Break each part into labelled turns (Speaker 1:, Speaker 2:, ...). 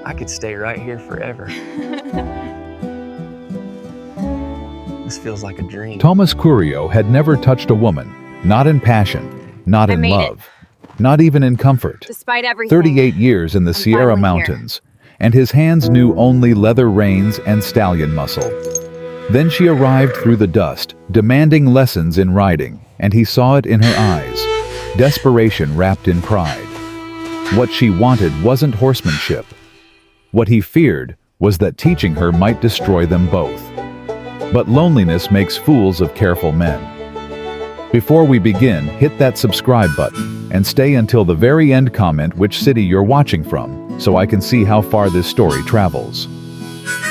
Speaker 1: I could stay right here forever. This feels like a dream.
Speaker 2: Tomas Curio had never touched a woman, not in passion, not in love, not even in comfort.
Speaker 3: Despite everything,
Speaker 2: 38 years in the Sierra Mountains, and his hands knew only leather reins and stallion muscle. Then she arrived through the dust, demanding lessons in riding, and he saw it in her eyes, desperation wrapped in pride. What she wanted wasn't horsemanship. What he feared was that teaching her might destroy them both. But loneliness makes fools of careful men. Before we begin, hit that subscribe button and stay until the very end. Comment which city you're watching from, so I can see how far this story travels.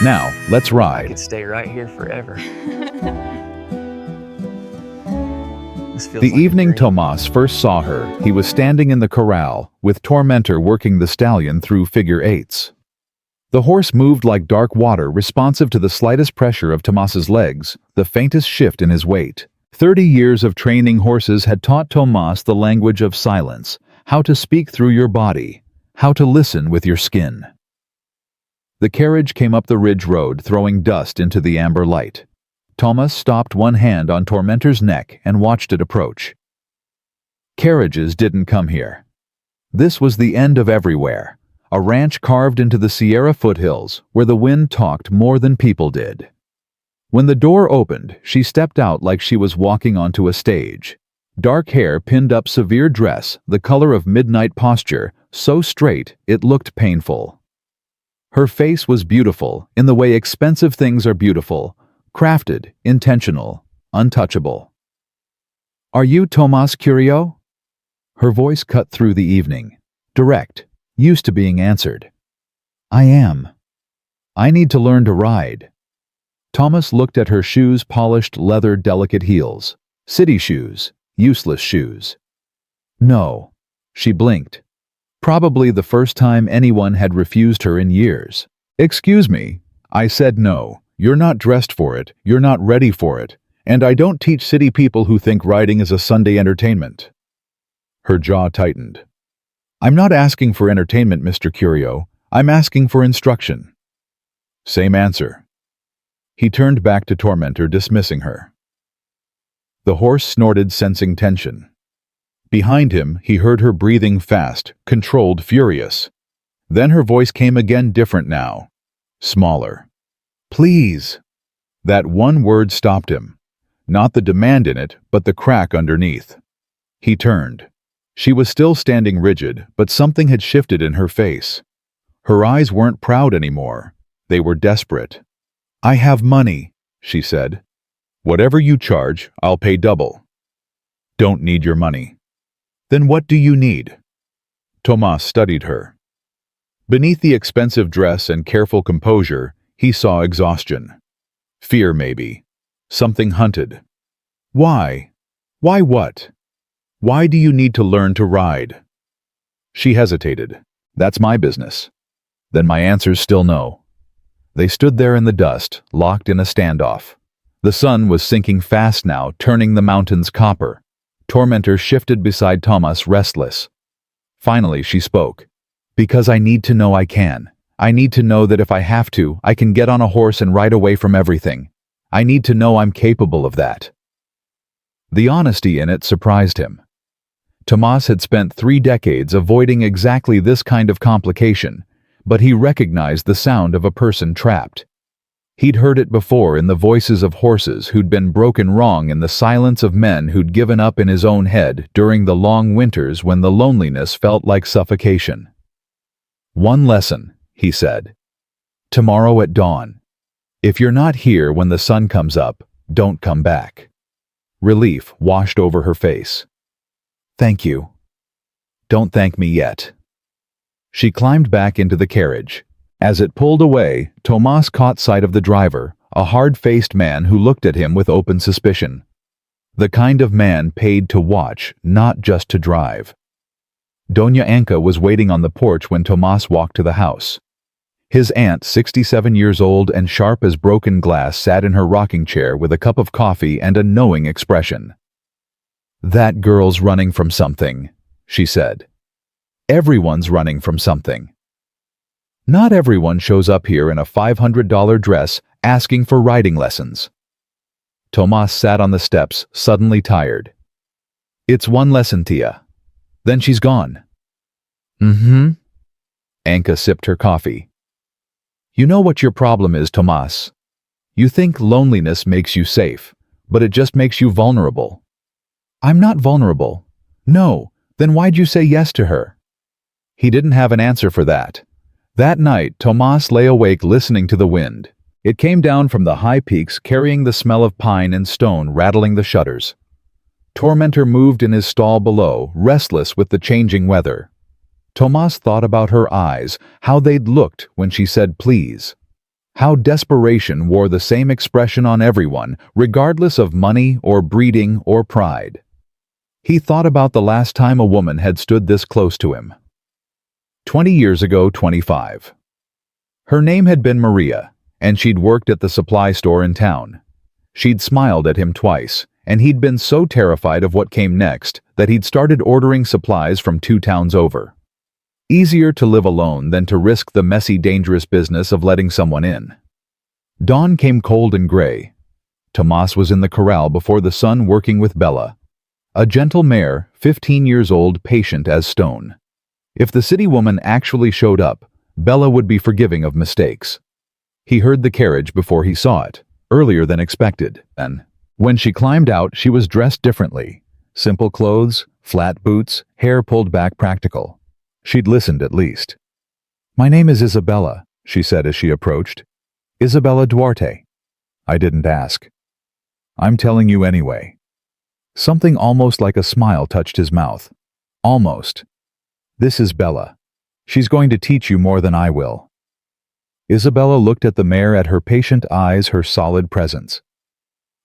Speaker 2: Now, let's
Speaker 1: I
Speaker 2: ride.
Speaker 1: could stay right here forever. This feels
Speaker 2: The
Speaker 1: like a
Speaker 2: evening
Speaker 1: dream.
Speaker 2: Tomas first saw her, he was standing in the corral, with Tormentor working the stallion through figure eights. The horse moved like dark water, responsive to the slightest pressure of Tomas's legs, the faintest shift in his weight. 30 years of training horses had taught Tomas the language of silence, how to speak through your body, how to listen with your skin. The carriage came up the ridge road, throwing dust into the amber light. Tomas stopped, one hand on Tormentor's neck, and watched it approach. Carriages didn't come here. This was the end of everywhere, a ranch carved into the Sierra foothills where the wind talked more than people did. When the door opened, she stepped out like she was walking onto a stage. Dark hair pinned up, severe dress, the color of midnight, posture so straight it looked painful. Her face was beautiful in the way expensive things are beautiful, crafted, intentional, untouchable. "Are you Tomas Curio?" Her voice cut through the evening, direct, used to being answered. "I am. I need to learn to ride." Tomas looked at her shoes, polished leather, delicate heels. City shoes, useless shoes. "No." She blinked. Probably the first time anyone had refused her in years. "Excuse me," I said. "No. You're not dressed for it, you're not ready for it, and I don't teach city people who think riding is a Sunday entertainment." Her jaw tightened. "I'm not asking for entertainment, Mr. Curio. I'm asking for instruction." Same answer. He turned back to Tormentor, dismissing her. The horse snorted, sensing tension. Behind him, he heard her breathing fast, controlled, furious. Then her voice came again, different now. Smaller. "Please." That one word stopped him. Not the demand in it, but the crack underneath. He turned. She was still standing rigid, but something had shifted in her face. Her eyes weren't proud anymore. They were desperate. "I have money," she said. "Whatever you charge, I'll pay double." "Don't need your money." "Then what do you need?" Tomas studied her. Beneath the expensive dress and careful composure, he saw exhaustion. Fear, maybe. Something hunted. "Why? Why what? Why do you need to learn to ride?" She hesitated. "That's my business." Then my answer's still no. They stood there in the dust, locked in a standoff. The sun was sinking fast now, turning the mountains copper. Tormentor shifted beside Tomas, restless. Finally she spoke. "Because I need to know I can. I need to know that if I have to, I can get on a horse and ride away from everything. I need to know I'm capable of that." The honesty in it surprised him. Tomas had spent 3 decades avoiding exactly this kind of complication, but he recognized the sound of a person trapped. He'd heard it before in the voices of horses who'd been broken wrong, in the silence of men who'd given up in his own head during the long winters when the loneliness felt like suffocation. "One lesson," he said. "Tomorrow at dawn. If you're not here when the sun comes up, don't come back." Relief washed over her face. "Thank you." "Don't thank me yet." She climbed back into the carriage. As it pulled away, Tomas caught sight of the driver, a hard-faced man who looked at him with open suspicion. The kind of man paid to watch, not just to drive. Doña Anka was waiting on the porch when Tomas walked to the house. His aunt, 67 years old and sharp as broken glass, sat in her rocking chair with a cup of coffee and a knowing expression. "That girl's running from something," she said. "Everyone's running from something." Not everyone shows up here in a $500 dress asking for riding lessons. Tomas sat on the steps, suddenly tired. It's one lesson, Tia. Then she's gone. Mm-hmm. Anka sipped her coffee. You know what your problem is, Tomas. You think loneliness makes you safe, but it just makes you vulnerable. I'm not vulnerable. No, then why'd you say yes to her? He didn't have an answer for that. That night, Tomas lay awake listening to the wind. It came down from the high peaks, carrying the smell of pine and stone, rattling the shutters. Tormentor moved in his stall below, restless with the changing weather. Tomas thought about her eyes, how they'd looked when she said please. How desperation wore the same expression on everyone, regardless of money or breeding or pride. He thought about the last time a woman had stood this close to him. 20 years ago, 25. Her name had been Maria, and she'd worked at the supply store in town. She'd smiled at him twice, and he'd been so terrified of what came next that he'd started ordering supplies from 2 towns over. Easier to live alone than to risk the messy, dangerous business of letting someone in. Dawn came cold and gray. Tomas was in the corral before the sun, working with Bella. A gentle mare, 15 years old, patient as stone. If the city woman actually showed up, Bella would be forgiving of mistakes. He heard the carriage before he saw it, earlier than expected, and when she climbed out, she was dressed differently. Simple clothes, flat boots, hair pulled back, practical. She'd listened at least. My name is Isabella, she said as she approached. Isabella Dwarte. I didn't ask. I'm telling you anyway. Something almost like a smile touched his mouth. Almost. This is Bella. She's going to teach you more than I will. Isabella looked at the mare, at her patient eyes, her solid presence.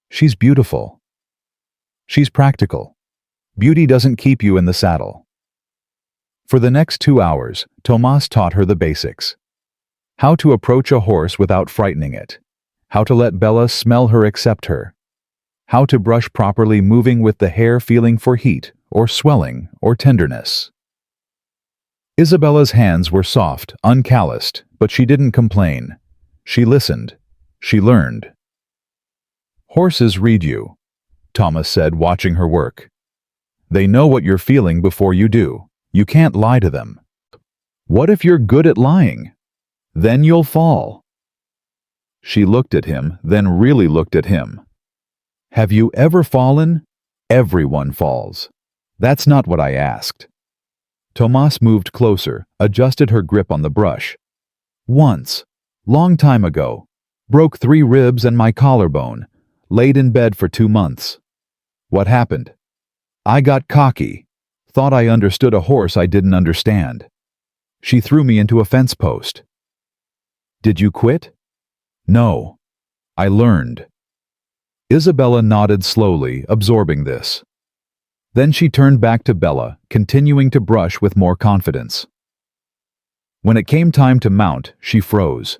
Speaker 2: She's beautiful. She's practical. Beauty doesn't keep you in the saddle. For the next 2 hours, Tomas taught her the basics. How to approach a horse without frightening it. How to let Bella smell her, accept her. How to brush properly, moving with the hair, feeling for heat, or swelling, or tenderness. Isabella's hands were soft, uncalloused, but she didn't complain. She listened. She learned. Horses read you, Tomas said, watching her work. They know what you're feeling before you do. You can't lie to them. What if you're good at lying? Then you'll fall. She looked at him, then really looked at him. Have you ever fallen? Everyone falls. That's not what I asked. Tomas moved closer, adjusted her grip on the brush. Once, long time ago, broke 3 ribs and my collarbone, laid in bed for 2 months. What happened? I got cocky, thought I understood a horse I didn't understand. She threw me into a fence post. Did you quit? No. I learned. Isabella nodded slowly, absorbing this. Then she turned back to Bella, continuing to brush with more confidence. When it came time to mount, she froze.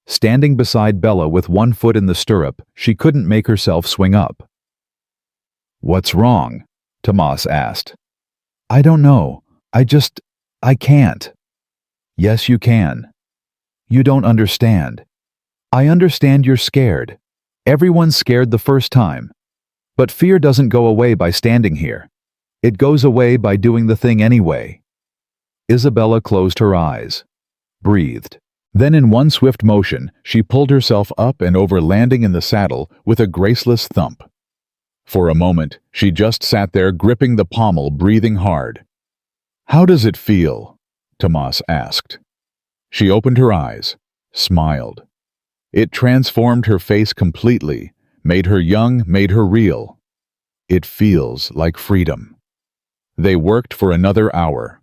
Speaker 2: Standing beside Bella with 1 foot in the stirrup, she couldn't make herself swing up. What's wrong? Tomas asked. I don't know. I can't. Yes, you can. You don't understand. I understand you're scared. Everyone's scared the first time. But fear doesn't go away by standing here. It goes away by doing the thing anyway. Isabella closed her eyes, breathed. Then in one swift motion, she pulled herself up and over, landing in the saddle with a graceless thump. For a moment, she just sat there, gripping the pommel, breathing hard. How does it feel? Tomas asked. She opened her eyes, smiled. It transformed her face completely, made her young, made her real. It feels like freedom. They worked for another hour,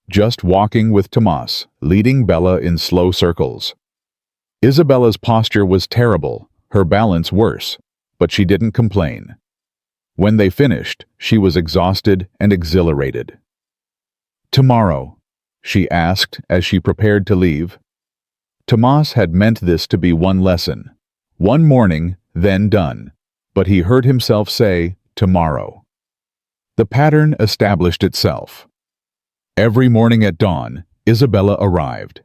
Speaker 2: just walking with Tomas, leading Bella in slow circles. Isabella's posture was terrible, her balance worse, but she didn't complain. When they finished, she was exhausted and exhilarated. Tomorrow, she asked as she prepared to leave. Tomas had meant this to be one lesson, one morning, then done, but he heard himself say, tomorrow. The pattern established itself. Every morning at dawn, Isabella arrived.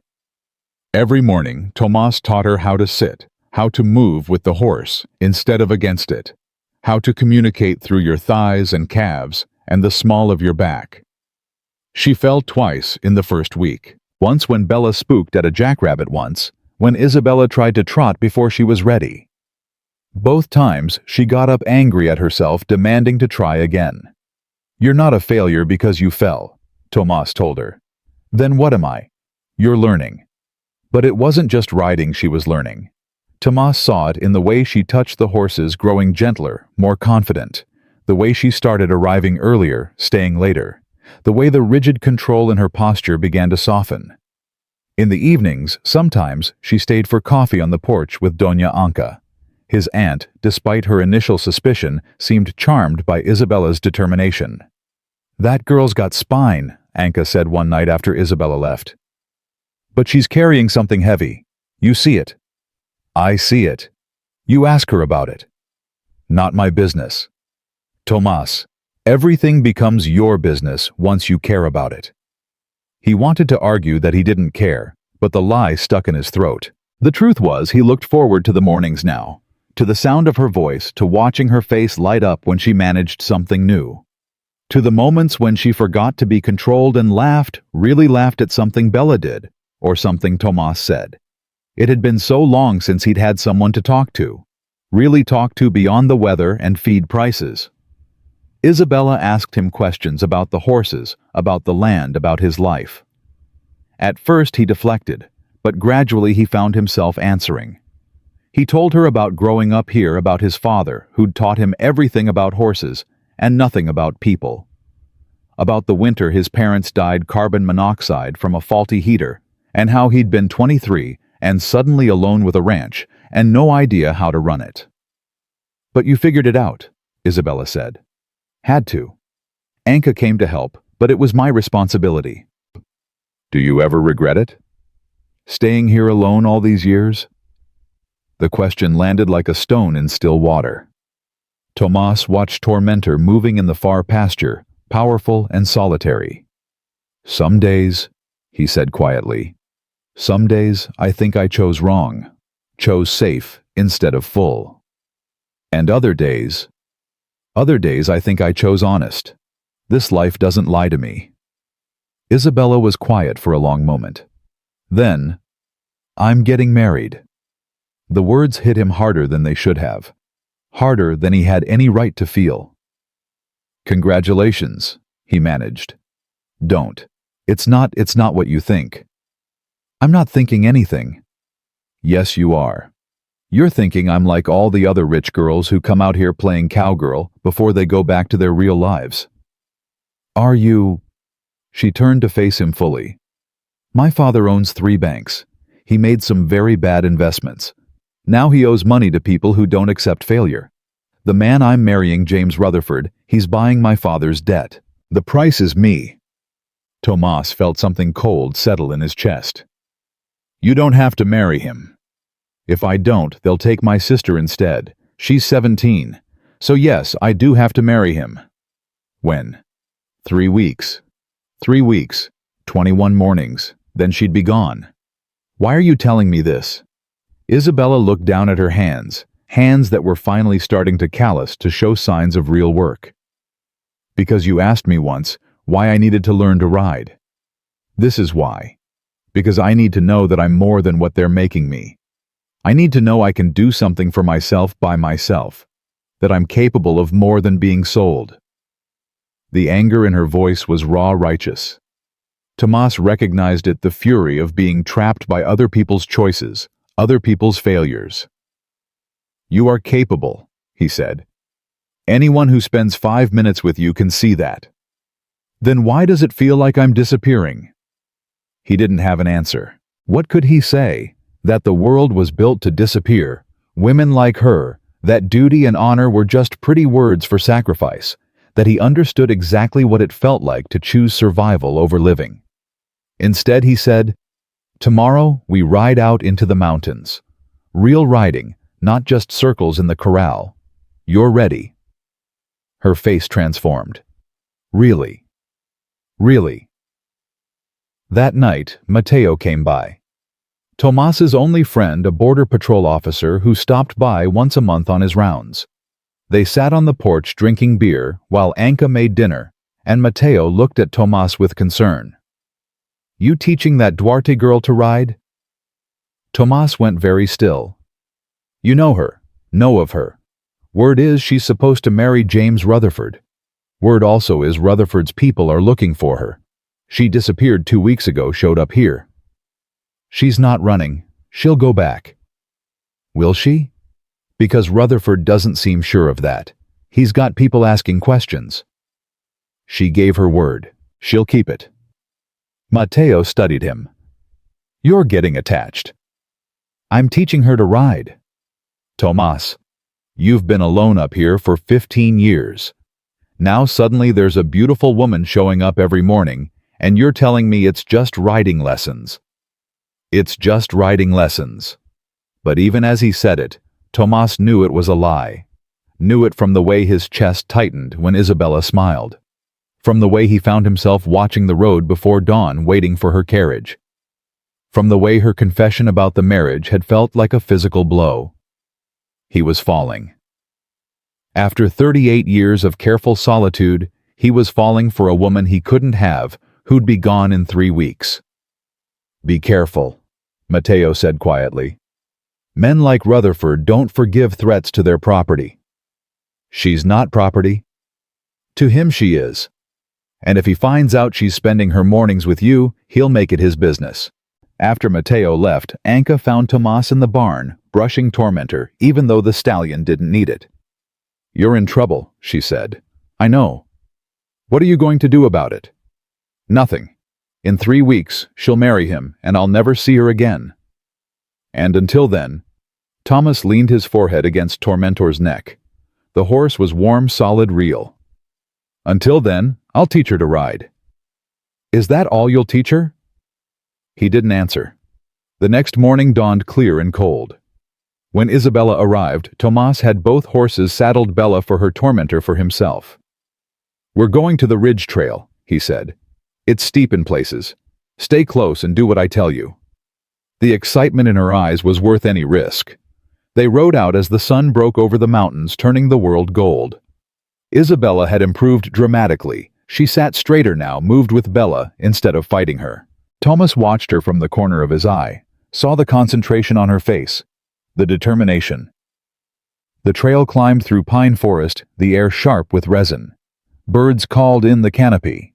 Speaker 2: Every morning, Tomas taught her how to sit, how to move with the horse instead of against it, how to communicate through your thighs and calves and the small of your back. She fell twice in the first week. Once when Bella spooked at a jackrabbit once, when Isabella tried to trot before she was ready. Both times, she got up angry at herself, demanding to try again. "You're not a failure because you fell," Tomas told her. "Then what am I? You're learning." But it wasn't just riding she was learning. Tomas saw it in the way she touched the horses, growing gentler, more confident, the way she started arriving earlier, staying later, the way the rigid control in her posture began to soften. In the evenings, sometimes, she stayed for coffee on the porch with Doña Anca. His aunt, despite her initial suspicion, seemed charmed by Isabella's determination. "That girl's got spine," Anca said one night after Isabella left. "But she's carrying something heavy. You see it." "I see it. You ask her about it." "Not my business." "Tomas, everything becomes your business once you care about it." He wanted to argue that he didn't care, but the lie stuck in his throat. The truth was, he looked forward to the mornings now, to the sound of her voice, to watching her face light up when she managed something new, to the moments when she forgot to be controlled and laughed, really laughed at something Bella did, or something Tomas said. It had been so long since he'd had someone to talk to, really talk to beyond the weather and feed prices. Isabella asked him questions about the horses, about the land, about his life. At first he deflected, but gradually he found himself answering. He told her about growing up here, about his father, who'd taught him everything about horses and nothing about people. About the winter his parents died carbon monoxide from a faulty heater, and how he'd been 23 and suddenly alone with a ranch and no idea how to run it. "But you figured it out," Isabella said. "Had to. Anca came to help, but it was my responsibility." "Do you ever regret it? Staying here alone all these years?" The question landed like a stone in still water. Tomas watched Tormentor moving in the far pasture, powerful and solitary. "Some days," he said quietly, "some days I think I chose wrong, chose safe instead of full. And other days I think I chose honest. This life doesn't lie to me." Isabella was quiet for a long moment. Then, "I'm getting married." The words hit him harder than they should have, harder than he had any right to feel. "Congratulations," he managed. "Don't. It's not what you think." "I'm not thinking anything." "Yes, you are. You're thinking I'm like all the other rich girls who come out here playing cowgirl before they go back to their real lives." "Are you?" She turned to face him fully. "My father owns 3 banks. He made some very bad investments. Now he owes money to people who don't accept failure. The man I'm marrying, James Rutherford, he's buying my father's debt. The price is me." Tomas felt something cold settle in his chest. "You don't have to marry him. If I don't, they'll take my sister instead. She's 17. So yes, I do have to marry him." "When?" 3 weeks. 3 weeks. 21 mornings. Then she'd be gone." "Why are you telling me this?" Isabella looked down at her hands, hands that were finally starting to callous to show signs of real work. "Because you asked me once why I needed to learn to ride. This is why. Because I need to know that I'm more than what they're making me. I need to know I can do something for myself by myself, that I'm capable of more than being sold." The anger in her voice was raw, righteous. Tomas recognized it, the fury of being trapped by other people's choices, other people's failures. "You are capable," he said. "Anyone who spends 5 minutes with you can see that." "Then why does it feel like I'm disappearing?" He didn't have an answer. What could he say? That the world was built to disappear, women like her, that duty and honor were just pretty words for sacrifice, that he understood exactly what it felt like to choose survival over living. Instead, he said, "Tomorrow we ride out into the mountains. Real riding, not just circles in the corral. You're ready." Her face transformed. "Really? Really?" That night, Mateo came by. Tomas's only friend, a border patrol officer who stopped by once a month on his rounds. They sat on the porch drinking beer while Anka made dinner, and Mateo looked at Tomas with concern. "You teaching that Dwarte girl to ride?" Tomas went very still. "You know her, know of her. Word is she's supposed to marry James Rutherford. Word also is Rutherford's people are looking for her. She disappeared 2 weeks ago, showed up here." "She's not running. She'll go back." "Will she?" "Because Rutherford doesn't seem sure of that. He's got people asking questions." "She gave her word. She'll keep it." Mateo studied him. "You're getting attached." "I'm teaching her to ride." "Tomas, you've been alone up here for 15 years. Now suddenly there's a beautiful woman showing up every morning, and you're telling me it's just riding lessons." "It's just riding lessons." But even as he said it, Tomas knew it was a lie. Knew it from the way his chest tightened when Isabella smiled. From the way he found himself watching the road before dawn waiting for her carriage. From the way her confession about the marriage had felt like a physical blow. He was falling. After 38 years of careful solitude, he was falling for a woman he couldn't have, who'd be gone in 3 weeks. "Be careful," Mateo said quietly. "Men like Rutherford don't forgive threats to their property." "She's not property." "To him she is. And if he finds out she's spending her mornings with you, he'll make it his business." After Mateo left, Anka found Tomas in the barn, brushing Tormentor, even though the stallion didn't need it. "You're in trouble," she said. "I know. What are you going to do about it?" "Nothing. In 3 weeks, she'll marry him, and I'll never see her again." And until then, Tomas leaned his forehead against Tormentor's neck. The horse was warm, solid, real. "Until then, I'll teach her to ride." "Is that all you'll teach her?" He didn't answer. The next morning dawned clear and cold. When Isabella arrived, Tomas had both horses saddled Bella for her Tormentor for himself. "We're going to the ridge trail," he said. "It's steep in places. Stay close and do what I tell you." The excitement in her eyes was worth any risk. They rode out as the sun broke over the mountains, turning the world gold. Isabella had improved dramatically. She sat straighter now, moved with Bella instead of fighting her. Tomas watched her from the corner of his eye, saw the concentration on her face, the determination. The trail climbed through pine forest, the air sharp with resin. Birds called in the canopy.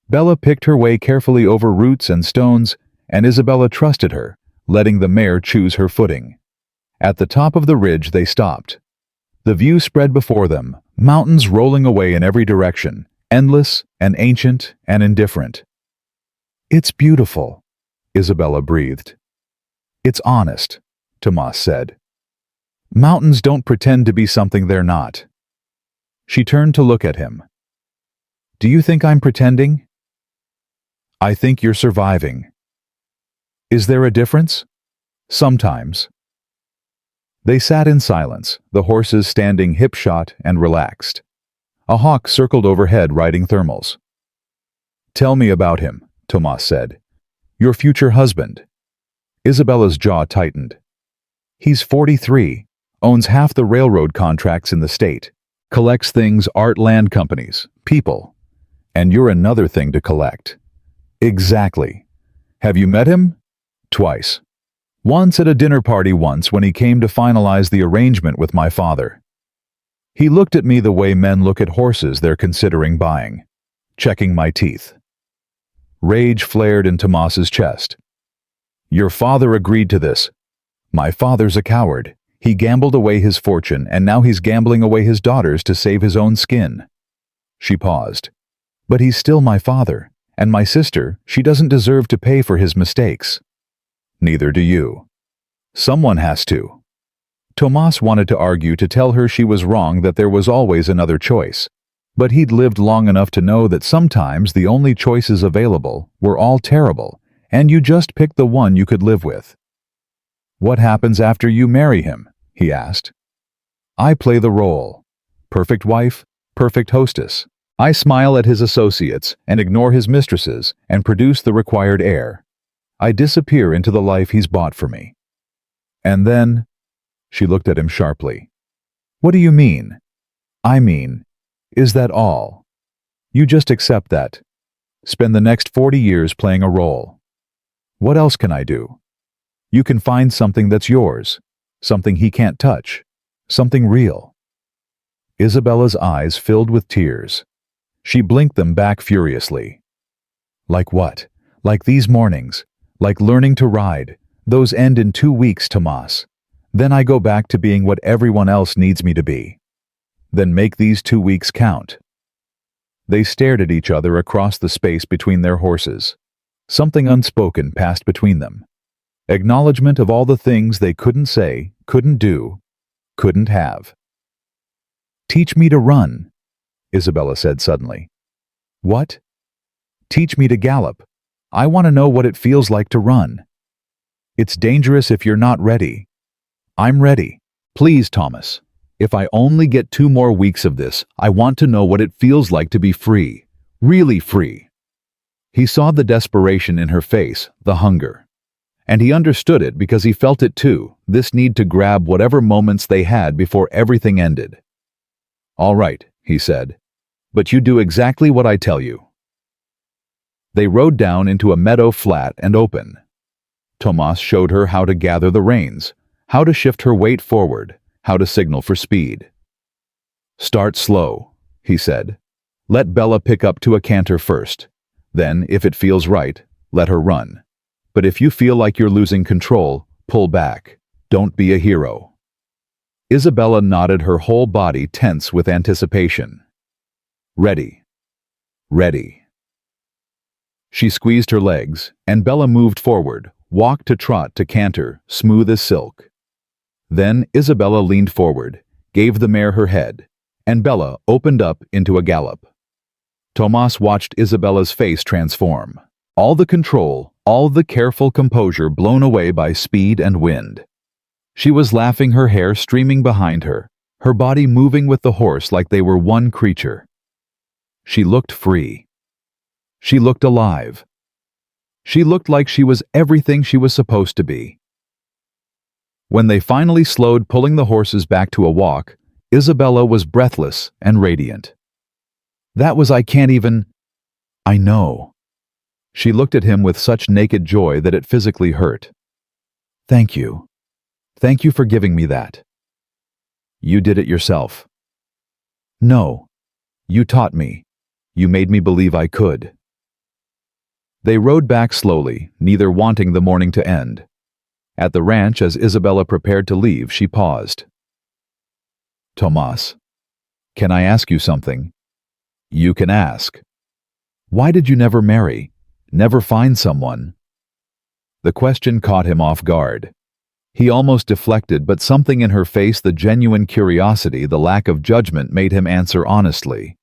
Speaker 2: Bella picked her way carefully over roots and stones, and Isabella trusted her, letting the mare choose her footing. At the top of the ridge they stopped. The view spread before them, mountains rolling away in every direction, endless and ancient and indifferent. "It's beautiful," Isabella breathed. "It's honest," Tomas said. "Mountains don't pretend to be something they're not." She turned to look at him. "Do you think I'm pretending?" "I think you're surviving." "Is there a difference?" "Sometimes." They sat in silence, the horses standing hip-shot and relaxed. A hawk circled overhead riding thermals. "Tell me about him," Tomas said. "Your future husband." Isabella's jaw tightened. "He's 43, owns half the railroad contracts in the state, collects things art land companies, people. And you're another thing to collect." "Exactly. Have you met him?" "Twice. Once at a dinner party once when he came to finalize the arrangement with my father. He looked at me the way men look at horses they're considering buying, checking my teeth." Rage flared in Tomas's chest. "Your father agreed to this." "My father's a coward. He gambled away his fortune, and now he's gambling away his daughters to save his own skin." She paused. "But he's still my father, and my sister, she doesn't deserve to pay for his mistakes." "Neither do you." "Someone has to." Tomas wanted to argue to tell her she was wrong, that there was always another choice. But he'd lived long enough to know that sometimes the only choices available were all terrible, and you just picked the one you could live with. "What happens after you marry him?" he asked. "I play the role. Perfect wife, perfect hostess. I smile at his associates and ignore his mistresses and produce the required heir. I disappear into the life he's bought for me. And then, she looked at him sharply. What do you mean? I mean, is that all? You just accept that. Spend the next 40 years playing a role. What else can I do? You can find something that's yours, something he can't touch, something real. Isabella's eyes filled with tears. She blinked them back furiously. Like what? Like these mornings, like learning to ride. Those end in 2 weeks, Tomas. Then I go back to being what everyone else needs me to be. Then make these 2 weeks count. They stared at each other across the space between their horses. Something unspoken passed between them. Acknowledgement of all the things they couldn't say, couldn't do, couldn't have. Teach me to run, Isabella said suddenly. What? Teach me to gallop. I want to know what it feels like to run. It's dangerous if you're not ready. I'm ready. Please, Tomas. If I only get 2 more weeks of this, I want to know what it feels like to be free. Really free. He saw the desperation in her face, the hunger. And he understood it because he felt it too, this need to grab whatever moments they had before everything ended. All right, he said. But you do exactly what I tell you. They rode down into a meadow flat and open. Tomas showed her how to gather the reins, how to shift her weight forward, how to signal for speed. Start slow, he said. Let Bella pick up to a canter first. Then, if it feels right, let her run. But if you feel like you're losing control, pull back. Don't be a hero. Isabella nodded, her whole body tense with anticipation. Ready. Ready. She squeezed her legs, and Bella moved forward, walked to trot to canter, smooth as silk. Then Isabella leaned forward, gave the mare her head, and Bella opened up into a gallop. Tomas watched Isabella's face transform. All the control, all the careful composure blown away by speed and wind. She was laughing, her hair streaming behind her, her body moving with the horse like they were one creature. She looked free. She looked alive. She looked like she was everything she was supposed to be. When they finally slowed, pulling the horses back to a walk, Isabella was breathless and radiant. That was I know. She looked at him with such naked joy that it physically hurt. Thank you. Thank you for giving me that. You did it yourself. No. You taught me. You made me believe I could. They rode back slowly, neither wanting the morning to end. At the ranch, as Isabella prepared to leave, she paused. Tomas, can I ask you something? You can ask. Why did you never marry? Never find someone? The question caught him off guard. He almost deflected, but something in her face, the genuine curiosity, the lack of judgment, made him answer honestly.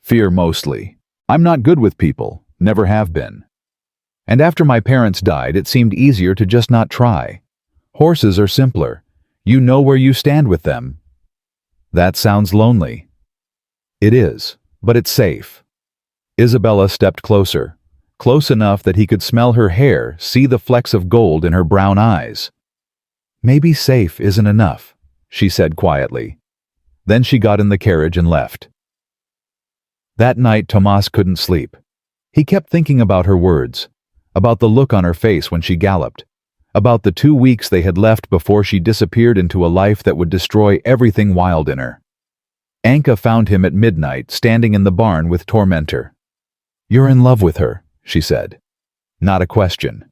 Speaker 2: Fear mostly. I'm not good with people, never have been. And after my parents died, it seemed easier to just not try. Horses are simpler. You know where you stand with them. That sounds lonely. It is, but it's safe. Isabella stepped closer, close enough that he could smell her hair, see the flecks of gold in her brown eyes. Maybe safe isn't enough, she said quietly. Then she got in the carriage and left. That night, Tomas couldn't sleep. He kept thinking about her words, about the look on her face when she galloped, about the 2 weeks they had left before she disappeared into a life that would destroy everything wild in her. Anka found him at midnight, standing in the barn with Tormentor. You're in love with her, she said. Not a question.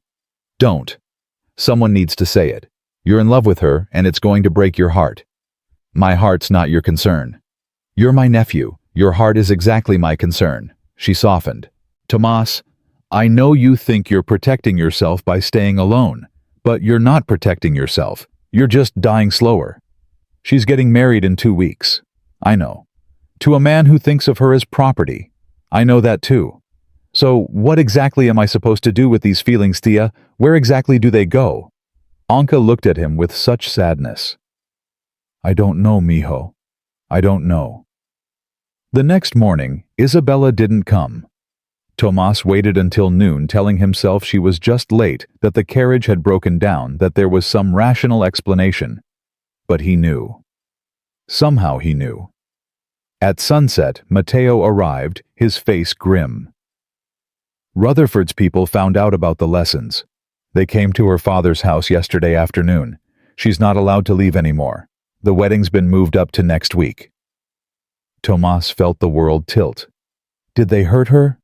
Speaker 2: Don't. Someone needs to say it. You're in love with her, and it's going to break your heart. My heart's not your concern. You're my nephew. Your heart is exactly my concern. She softened. Tomas, I know you think you're protecting yourself by staying alone, but you're not protecting yourself. You're just dying slower. She's getting married in 2 weeks. I know. To a man who thinks of her as property. I know that too. So what exactly am I supposed to do with these feelings, Tia? Where exactly do they go? Anka looked at him with such sadness. I don't know, mijo. I don't know. The next morning, Isabella didn't come. Tomas waited until noon, telling himself she was just late, that the carriage had broken down, that there was some rational explanation. But he knew. Somehow he knew. At sunset, Mateo arrived, his face grim. Rutherford's people found out about the lessons. They came to her father's house yesterday afternoon. She's not allowed to leave anymore. The wedding's been moved up to next week. Tomas felt the world tilt. Did they hurt her?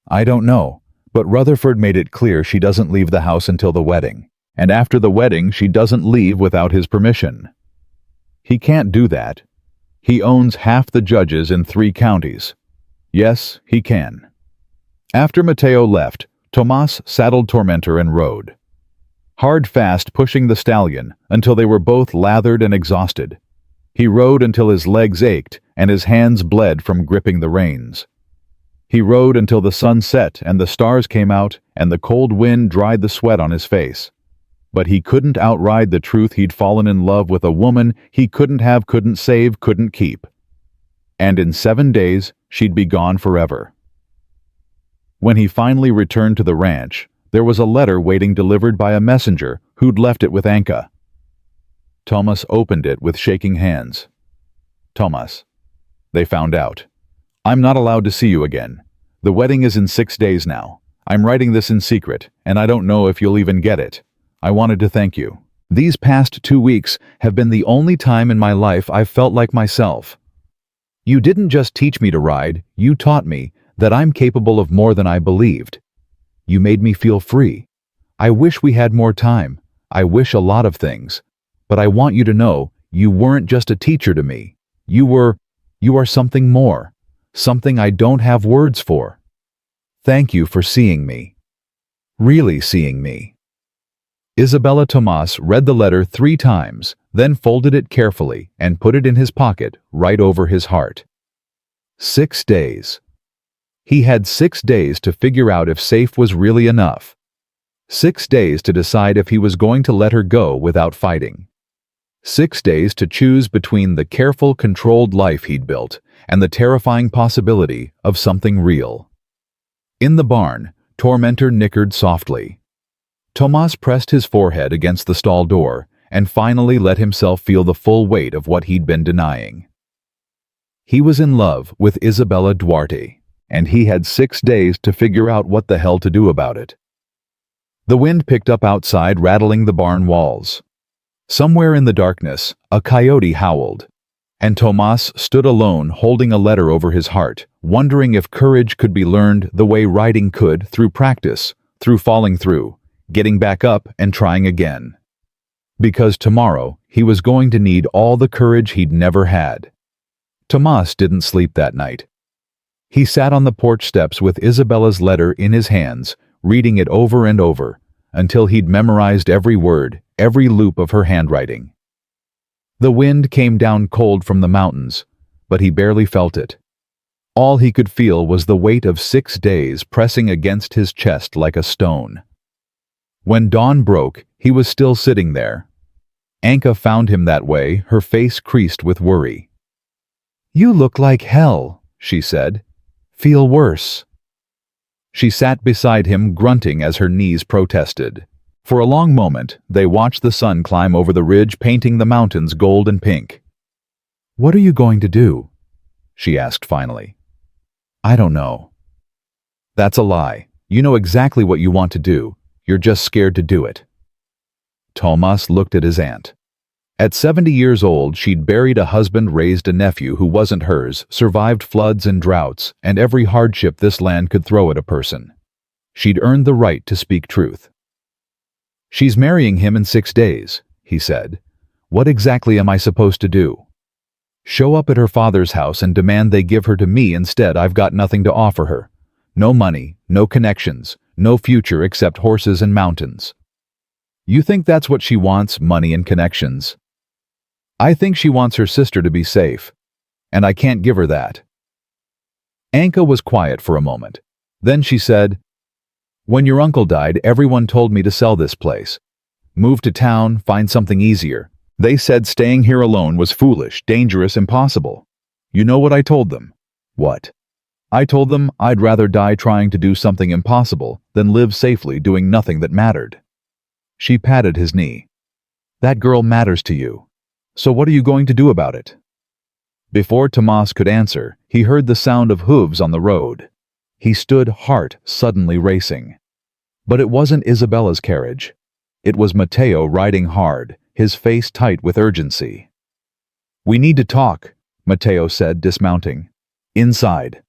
Speaker 2: I don't know, but Rutherford made it clear she doesn't leave the house until the wedding, and after the wedding she doesn't leave without his permission. He can't do that. He owns half the judges in 3 counties. Yes, he can. After Mateo left, Tomas saddled Tormentor and rode. Hard fast pushing the stallion until they were both lathered and exhausted. He rode until his legs ached and his hands bled from gripping the reins. He rode until the sun set and the stars came out and the cold wind dried the sweat on his face. But he couldn't outride the truth he'd fallen in love with a woman he couldn't have, couldn't save, couldn't keep. And in 7 days, she'd be gone forever. When he finally returned to the ranch, there was a letter waiting delivered by a messenger who'd left it with Anka. Tomas opened it with shaking hands. Tomas, they found out. I'm not allowed to see you again. The wedding is in 6 days now. I'm writing this in secret, and I don't know if you'll even get it. I wanted to thank you. These past 2 weeks have been the only time in my life I've felt like myself. You didn't just teach me to ride, you taught me that I'm capable of more than I believed. You made me feel free. I wish we had more time. I wish a lot of things. But I want you to know, you weren't just a teacher to me. You are something more. Something I don't have words for. Thank you for seeing me. Really seeing me. Isabella Tomas read the letter 3 times, then folded it carefully and put it in his pocket, right over his heart. 6 days. He had 6 days to figure out if safe was really enough. 6 days to decide if he was going to let her go without fighting. 6 days to choose between the careful, controlled life he'd built and the terrifying possibility of something real. In the barn, Tormentor nickered softly. Tomas pressed his forehead against the stall door and finally let himself feel the full weight of what he'd been denying. He was in love with Isabella Dwarte, and he had 6 days to figure out what the hell to do about it. The wind picked up outside, rattling the barn walls. Somewhere in the darkness, a coyote howled, and Tomas stood alone holding a letter over his heart, wondering if courage could be learned the way riding could, through practice, through falling through, getting back up and trying again. Because tomorrow, he was going to need all the courage he'd never had. Tomas didn't sleep that night. He sat on the porch steps with Isabella's letter in his hands, reading it over and over, until he'd memorized every word, every loop of her handwriting. The wind came down cold from the mountains, but he barely felt it. All he could feel was the weight of 6 days pressing against his chest like a stone. When dawn broke, he was still sitting there. Anka found him that way, her face creased with worry. "You look like hell," she said. "Feel worse." She sat beside him, grunting as her knees protested. For a long moment, they watched the sun climb over the ridge, painting the mountains gold and pink. "What are you going to do?" she asked finally. "I don't know." "That's a lie. You know exactly what you want to do. You're just scared to do it." Tomas looked at his aunt. At 70 years old, she'd buried a husband, raised a nephew who wasn't hers, survived floods and droughts, and every hardship this land could throw at a person. She'd earned the right to speak truth. "She's marrying him in 6 days," he said. "What exactly am I supposed to do? Show up at her father's house and demand they give her to me instead? I've got nothing to offer her. No money, no connections, no future except horses and mountains. You think that's what she wants, money and connections? I think she wants her sister to be safe, and I can't give her that." Anka was quiet for a moment. Then she said, "When your uncle died, everyone told me to sell this place. Move to town, find something easier. They said staying here alone was foolish, dangerous, impossible. You know what I told them?" "What?" I told them I'd rather die trying to do something impossible than live safely doing nothing that mattered. She patted his knee. That girl matters to you. So what are you going to do about it? Before Tomas could answer, he heard the sound of hooves on the road. He stood, heart suddenly racing. But it wasn't Isabella's carriage. It was Mateo riding hard, his face tight with urgency. We need to talk, Mateo said, dismounting. Inside.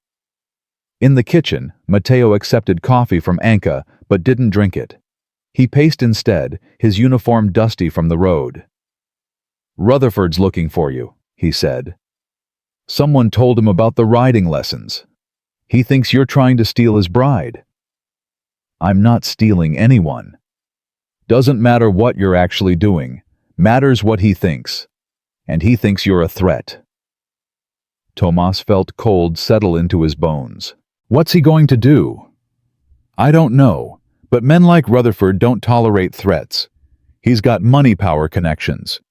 Speaker 2: In the kitchen, Mateo accepted coffee from Anka, but didn't drink it. He paced instead, his uniform dusty from the road. Rutherford's looking for you, he said. Someone told him about the riding lessons. He thinks you're trying to steal his bride. I'm not stealing anyone. Doesn't matter what you're actually doing. Matters what he thinks. And he thinks you're a threat. Tomas felt cold settle into his bones. What's he going to do? I don't know, but men like Rutherford don't tolerate threats. He's got money power connections.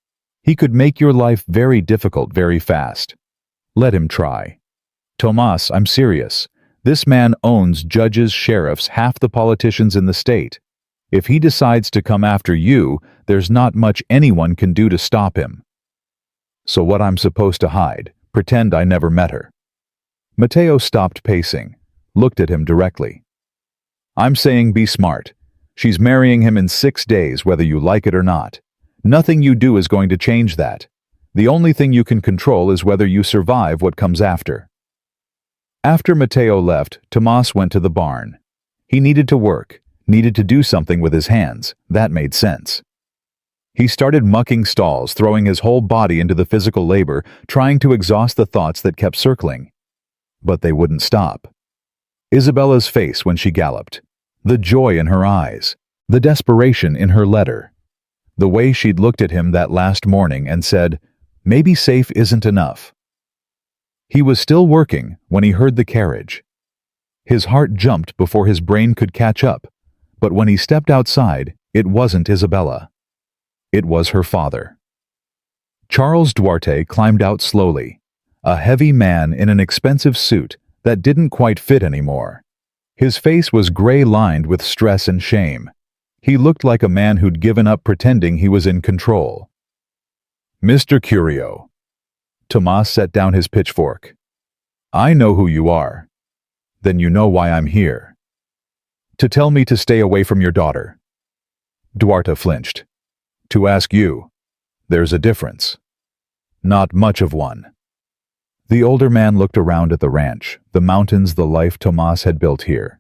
Speaker 2: He could make your life very difficult very fast. Let him try. Tomas, I'm serious. This man owns judges, sheriffs, half the politicians in the state. If he decides to come after you, there's not much anyone can do to stop him. So what I'm supposed to hide? Pretend I never met her? Mateo stopped pacing, looked at him directly. I'm saying be smart. She's marrying him in 6 days, whether you like it or not. Nothing you do is going to change that. The only thing you can control is whether you survive what comes after. After Mateo left, Tomas went to the barn. He needed to work, needed to do something with his hands. That made sense. He started mucking stalls, throwing his whole body into the physical labor, trying to exhaust the thoughts that kept circling. But they wouldn't stop. Isabella's face when she galloped, the joy in her eyes, the desperation in her letter, the way she'd looked at him that last morning and said, maybe safe isn't enough. He was still working when he heard the carriage. His heart jumped before his brain could catch up, but when he stepped outside, it wasn't Isabella. It was her father. Charles Dwarte climbed out slowly, a heavy man in an expensive suit that didn't quite fit anymore. His face was gray-lined with stress and shame. He looked like a man who'd given up pretending he was in control. Mr. Curio. Tomas set down his pitchfork. I know who you are. Then you know why I'm here. To tell me to stay away from your daughter. Dwarte flinched. To ask you. There's a difference. Not much of one. The older man looked around at the ranch, the mountains, the life Tomas had built here.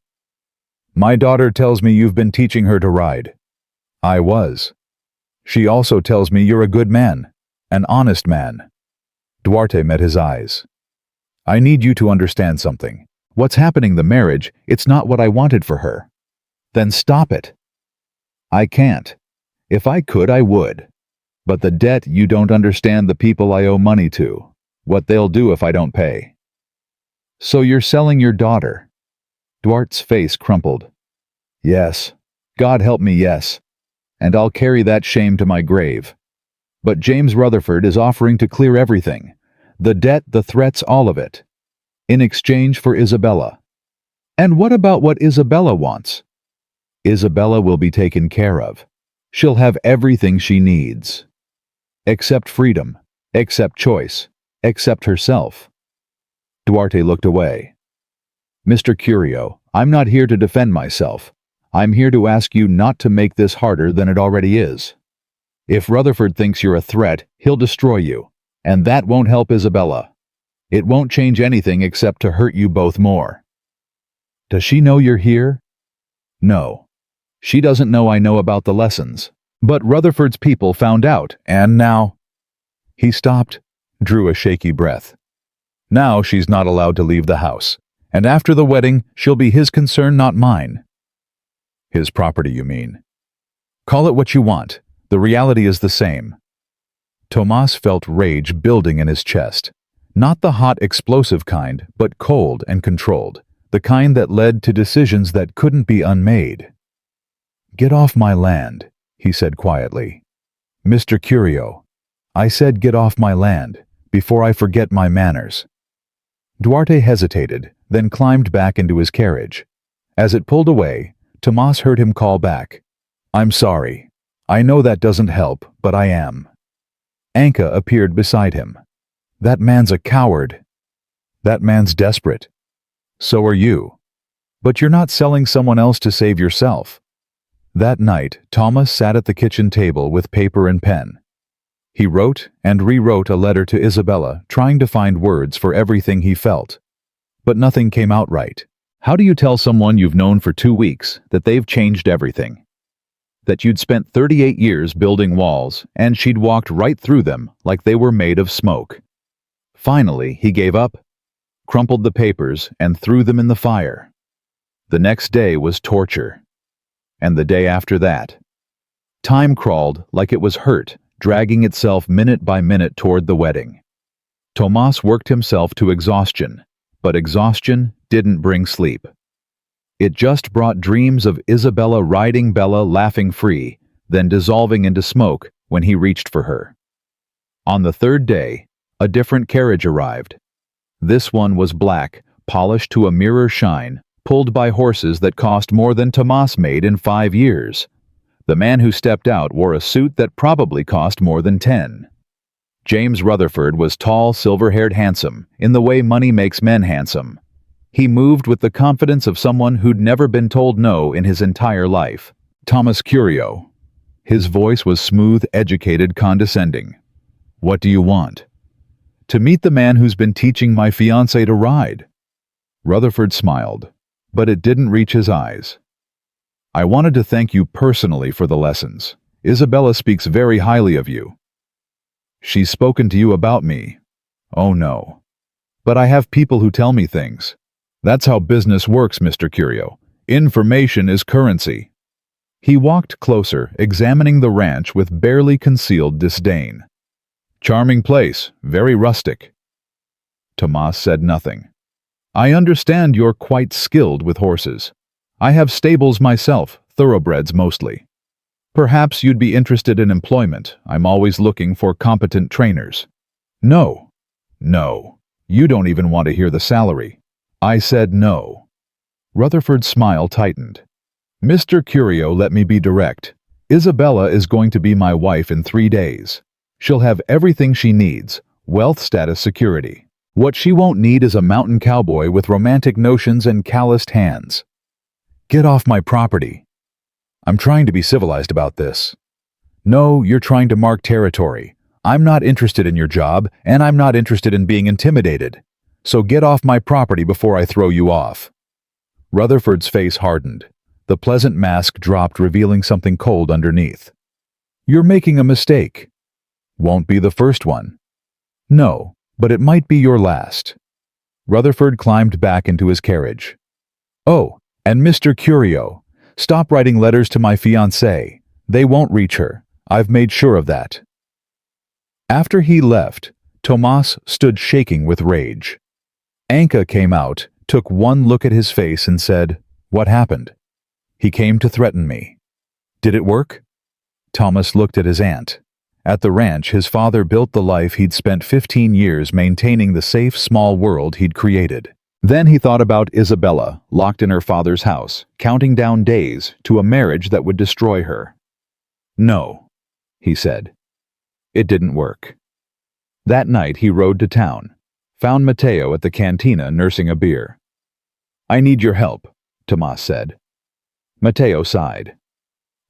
Speaker 2: My daughter tells me you've been teaching her to ride. I was. She also tells me you're a good man, an honest man. Dwarte met his eyes. I need you to understand something. What's happening, the marriage, it's not what I wanted for her. Then stop it. I can't. If I could, I would. But the debt, you don't understand the people I owe money to. What they'll do if I don't pay. So you're selling your daughter? Dwarte's face crumpled. Yes. God help me, yes. And I'll carry that shame to my grave. But James Rutherford is offering to clear everything. The debt, the threats, all of it. In exchange for Isabella. And what about what Isabella wants? Isabella will be taken care of. She'll have everything she needs. Except freedom, except choice, except herself. Dwarte looked away. Mr. Curio, I'm not here to defend myself. I'm here to ask you not to make this harder than it already is. If Rutherford thinks you're a threat, he'll destroy you, and that won't help Isabella. It won't change anything except to hurt you both more. Does she know you're here? No. She doesn't know I know about the lessons. But Rutherford's people found out, and now... He stopped, drew a shaky breath. Now she's not allowed to leave the house, and after the wedding, she'll be his concern, not mine. His property, you mean? Call it what you want. The reality is the same. Tomas felt rage building in his chest. Not the hot, explosive kind, but cold and controlled. The kind that led to decisions that couldn't be unmade. Get off my land, he said quietly. Mr. Curio, I said get off my land, before I forget my manners. Dwarte hesitated, then climbed back into his carriage. As it pulled away, Tomas heard him call back, "I'm sorry. I know that doesn't help, but I am." Anka appeared beside him. "That man's a coward. That man's desperate. So are you. But you're not selling someone else to save yourself." That night, Thomas sat at the kitchen table with paper and pen. He wrote and rewrote a letter to Isabella, trying to find words for everything he felt. But nothing came out right. How do you tell someone you've known for 2 weeks that they've changed everything? That you'd spent 38 years building walls, and she'd walked right through them like they were made of smoke. Finally, he gave up, crumpled the papers, and threw them in the fire. The next day was torture. And the day after that. Time crawled like it was hurt, dragging itself minute by minute toward the wedding. Tomas worked himself to exhaustion, but exhaustion didn't bring sleep. It just brought dreams of Isabella riding Bella laughing free, then dissolving into smoke when he reached for her. On the third day, a different carriage arrived. This one was black, polished to a mirror shine, pulled by horses that cost more than Tomas made in 5 years. The man who stepped out wore a suit that probably cost more than 10. James Rutherford was tall, silver-haired handsome, in the way money makes men handsome. He moved with the confidence of someone who'd never been told no in his entire life. Tomas Curio. His voice was smooth, educated, condescending. "What do you want?" "To meet the man who's been teaching my fiancée to ride." Rutherford smiled, but it didn't reach his eyes. "I wanted to thank you personally for the lessons. Isabella speaks very highly of you." "She's spoken to you about me." "Oh no. But I have people who tell me things. That's how business works, Mr. Curio. Information is currency." He walked closer, examining the ranch with barely concealed disdain. "Charming place, very rustic." Tomas said nothing. "I understand you're quite skilled with horses. I have stables myself, thoroughbreds mostly. Perhaps you'd be interested in employment. I'm always looking for competent trainers." "No. No. You don't even want to hear the salary." I said no. Rutherford's smile tightened. "Mr. Curio, let me be direct. Isabella is going to be my wife in 3 days. She'll have everything she needs, wealth, status, security. What she won't need is a mountain cowboy with romantic notions and calloused hands. Get off my property." "I'm trying to be civilized about this." "No, you're trying to mark territory. I'm not interested in your job, and I'm not interested in being intimidated. So get off my property before I throw you off." Rutherford's face hardened. The pleasant mask dropped, revealing something cold underneath. "You're making a mistake." "Won't be the first one." "No, but it might be your last." Rutherford climbed back into his carriage. "Oh, and Mr. Curio, stop writing letters to my fiancée. They won't reach her. I've made sure of that." After he left, Tomas stood shaking with rage. Anka came out, took one look at his face and said, "What happened?" "He came to threaten me." "Did it work?" Thomas looked at his aunt. At the ranch, his father built the life he'd spent 15 years maintaining, the safe, small world he'd created. Then he thought about Isabella, locked in her father's house, counting down days to a marriage that would destroy her. "No," he said. It didn't work. That night he rode to town, found Matteo at the cantina nursing a beer. "I need your help," Tomas said. Matteo sighed.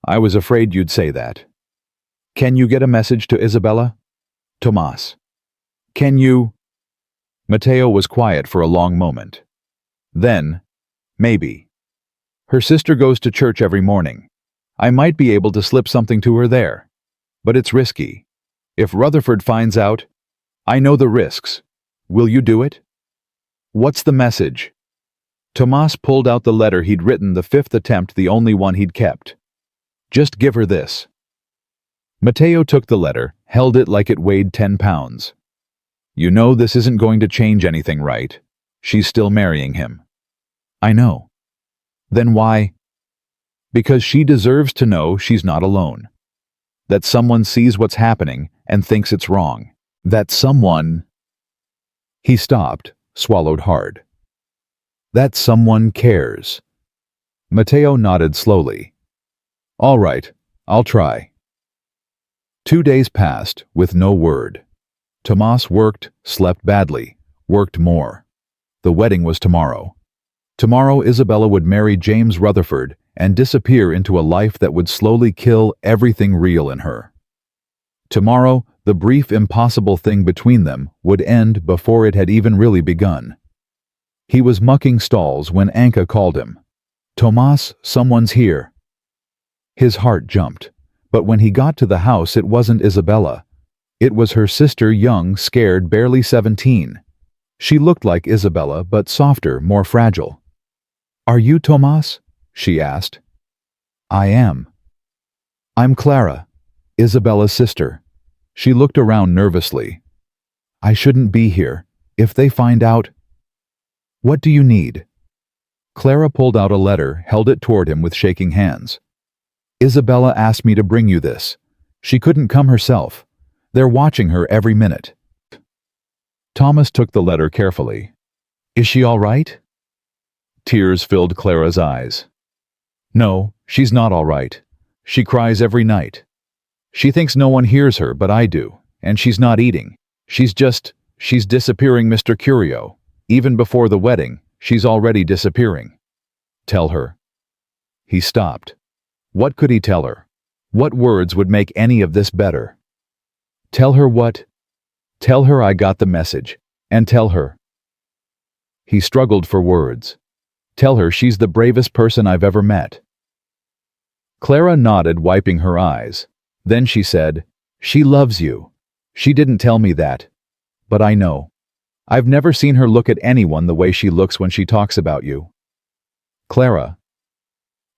Speaker 2: "I was afraid you'd say that." "Can you get a message to Isabella?" "Tomas. Can you—" Matteo was quiet for a long moment. Then, "Maybe. Her sister goes to church every morning. I might be able to slip something to her there. But it's risky. If Rutherford finds out, I know the risks. Will you do it?" "What's the message?" Tomas pulled out the letter he'd written, the 5th attempt, the only one he'd kept. "Just give her this." Matteo took the letter, held it like it weighed 10 pounds. "You know this isn't going to change anything, right? She's still marrying him." "I know." "Then why?" "Because she deserves to know she's not alone. That someone sees what's happening and thinks it's wrong. That someone—" He stopped, swallowed hard. That someone cares. Mateo nodded slowly. All right, I'll try. 2 days passed with no word. Tomas worked, slept badly, worked more. The wedding was tomorrow. Tomorrow Isabella would marry James Rutherford and disappear into a life that would slowly kill everything real in her. Tomorrow, the brief impossible thing between them would end before it had even really begun. He was mucking stalls when Anka called him. Tomas, someone's here. His heart jumped, but when he got to the house it wasn't Isabella. It was her sister, young, scared, barely 17. She looked like Isabella, but softer, more fragile. Are you Tomas? She asked. I am. I'm Clara, Isabella's sister. She looked around nervously. I shouldn't be here. If they find out... What do you need? Clara pulled out a letter, held it toward him with shaking hands. Isabella asked me to bring you this. She couldn't come herself. They're watching her every minute. Thomas took the letter carefully. Is she all right? Tears filled Clara's eyes. No, she's not all right. She cries every night. She thinks no one hears her, but I do, and she's not eating. She's disappearing, Mr. Curio. Even before the wedding, she's already disappearing. Tell her. He stopped. What could he tell her? What words would make any of this better? Tell her what? Tell her I got the message, and tell her. He struggled for words. Tell her she's the bravest person I've ever met. Clara nodded, wiping her eyes. Then she said, She loves you. She didn't tell me that, but I know. I've never seen her look at anyone the way she looks when she talks about you. Clara.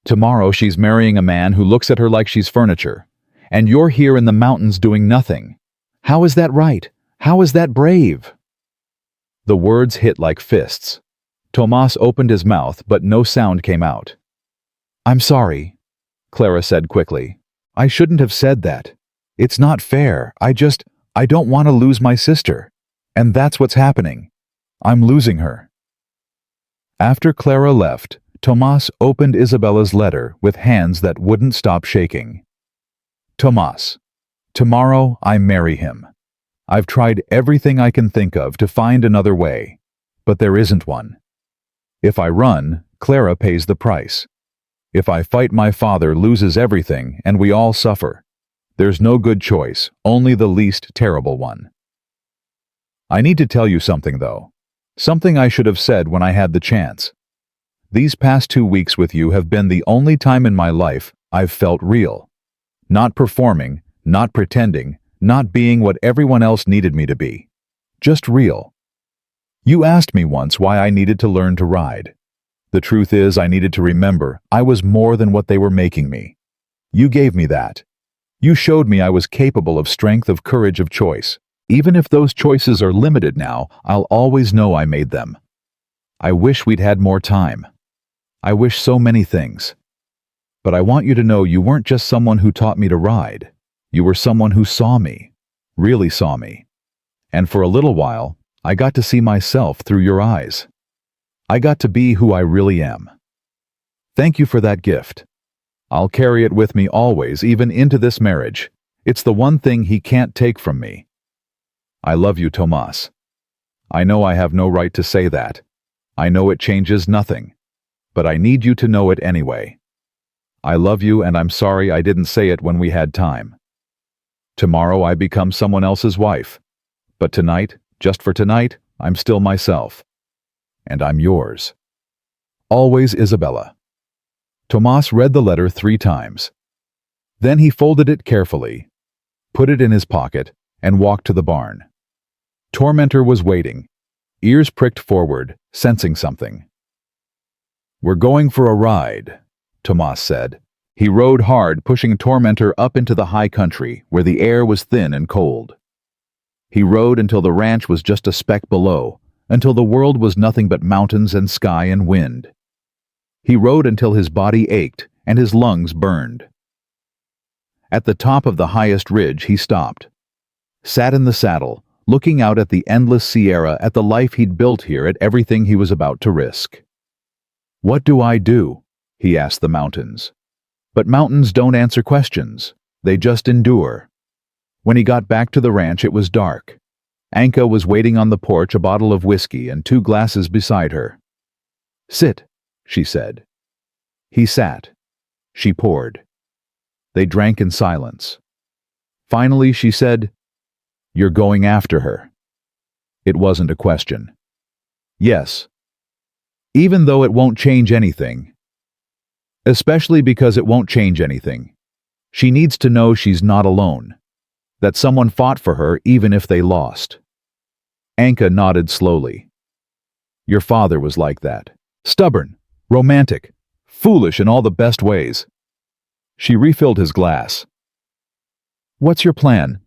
Speaker 2: Tomorrow she's marrying a man who looks at her like she's furniture, and you're here in the mountains doing nothing. How is that right? How is that brave? The words hit like fists. Tomas opened his mouth, but no sound came out. I'm sorry, Clara said quickly. I shouldn't have said that. It's not fair. I don't want to lose my sister. And that's what's happening. I'm losing her. After Clara left, Tomas opened Isabella's letter with hands that wouldn't stop shaking. Tomas, tomorrow I marry him. I've tried everything I can think of to find another way, but there isn't one. If I run, Clara pays the price. If I fight, my father loses everything and we all suffer. There's no good choice, only the least terrible one. I need to tell you something, though. Something I should have said when I had the chance. These past 2 weeks with you have been the only time in my life I've felt real. Not performing, not pretending, not being what everyone else needed me to be. Just real. You asked me once why I needed to learn to ride. The truth is, I needed to remember I was more than what they were making me. You gave me that. You showed me I was capable of strength, of courage, of choice. Even if those choices are limited now, I'll always know I made them. I wish we'd had more time. I wish so many things. But I want you to know you weren't just someone who taught me to ride. You were someone who saw me, really saw me. And for a little while, I got to see myself through your eyes. I got to be who I really am. Thank you for that gift. I'll carry it with me always, even into this marriage. It's the one thing he can't take from me. I love you, Tomas. I know I have no right to say that. I know it changes nothing. But I need you to know it anyway. I love you, and I'm sorry I didn't say it when we had time. Tomorrow I become someone else's wife. But tonight, just for tonight, I'm still myself. And I'm yours. Always, Isabella. Tomas read the letter 3 times. Then he folded it carefully, put it in his pocket, and walked to the barn. Tormentor was waiting, ears pricked forward, sensing something. We're going for a ride, Tomas said. He rode hard, pushing Tormentor up into the high country, where the air was thin and cold. He rode until the ranch was just a speck below, until the world was nothing but mountains and sky and wind. He rode until his body ached and his lungs burned. At the top of the highest ridge he stopped, sat in the saddle, looking out at the endless Sierra, at the life he'd built here, at everything he was about to risk. "What do I do?" he asked the mountains. But mountains don't answer questions. They just endure. When he got back to the ranch, it was dark. Anka was waiting on the porch, a bottle of whiskey and 2 glasses beside her. "Sit," she said. He sat. She poured. They drank in silence. Finally, she said, "You're going after her." It wasn't a question. "Yes." "Even though it won't change anything." "Especially because it won't change anything. She needs to know she's not alone. That someone fought for her even if they lost." Anka nodded slowly. "Your father was like that. Stubborn, romantic, foolish in all the best ways." She refilled his glass. "What's your plan?"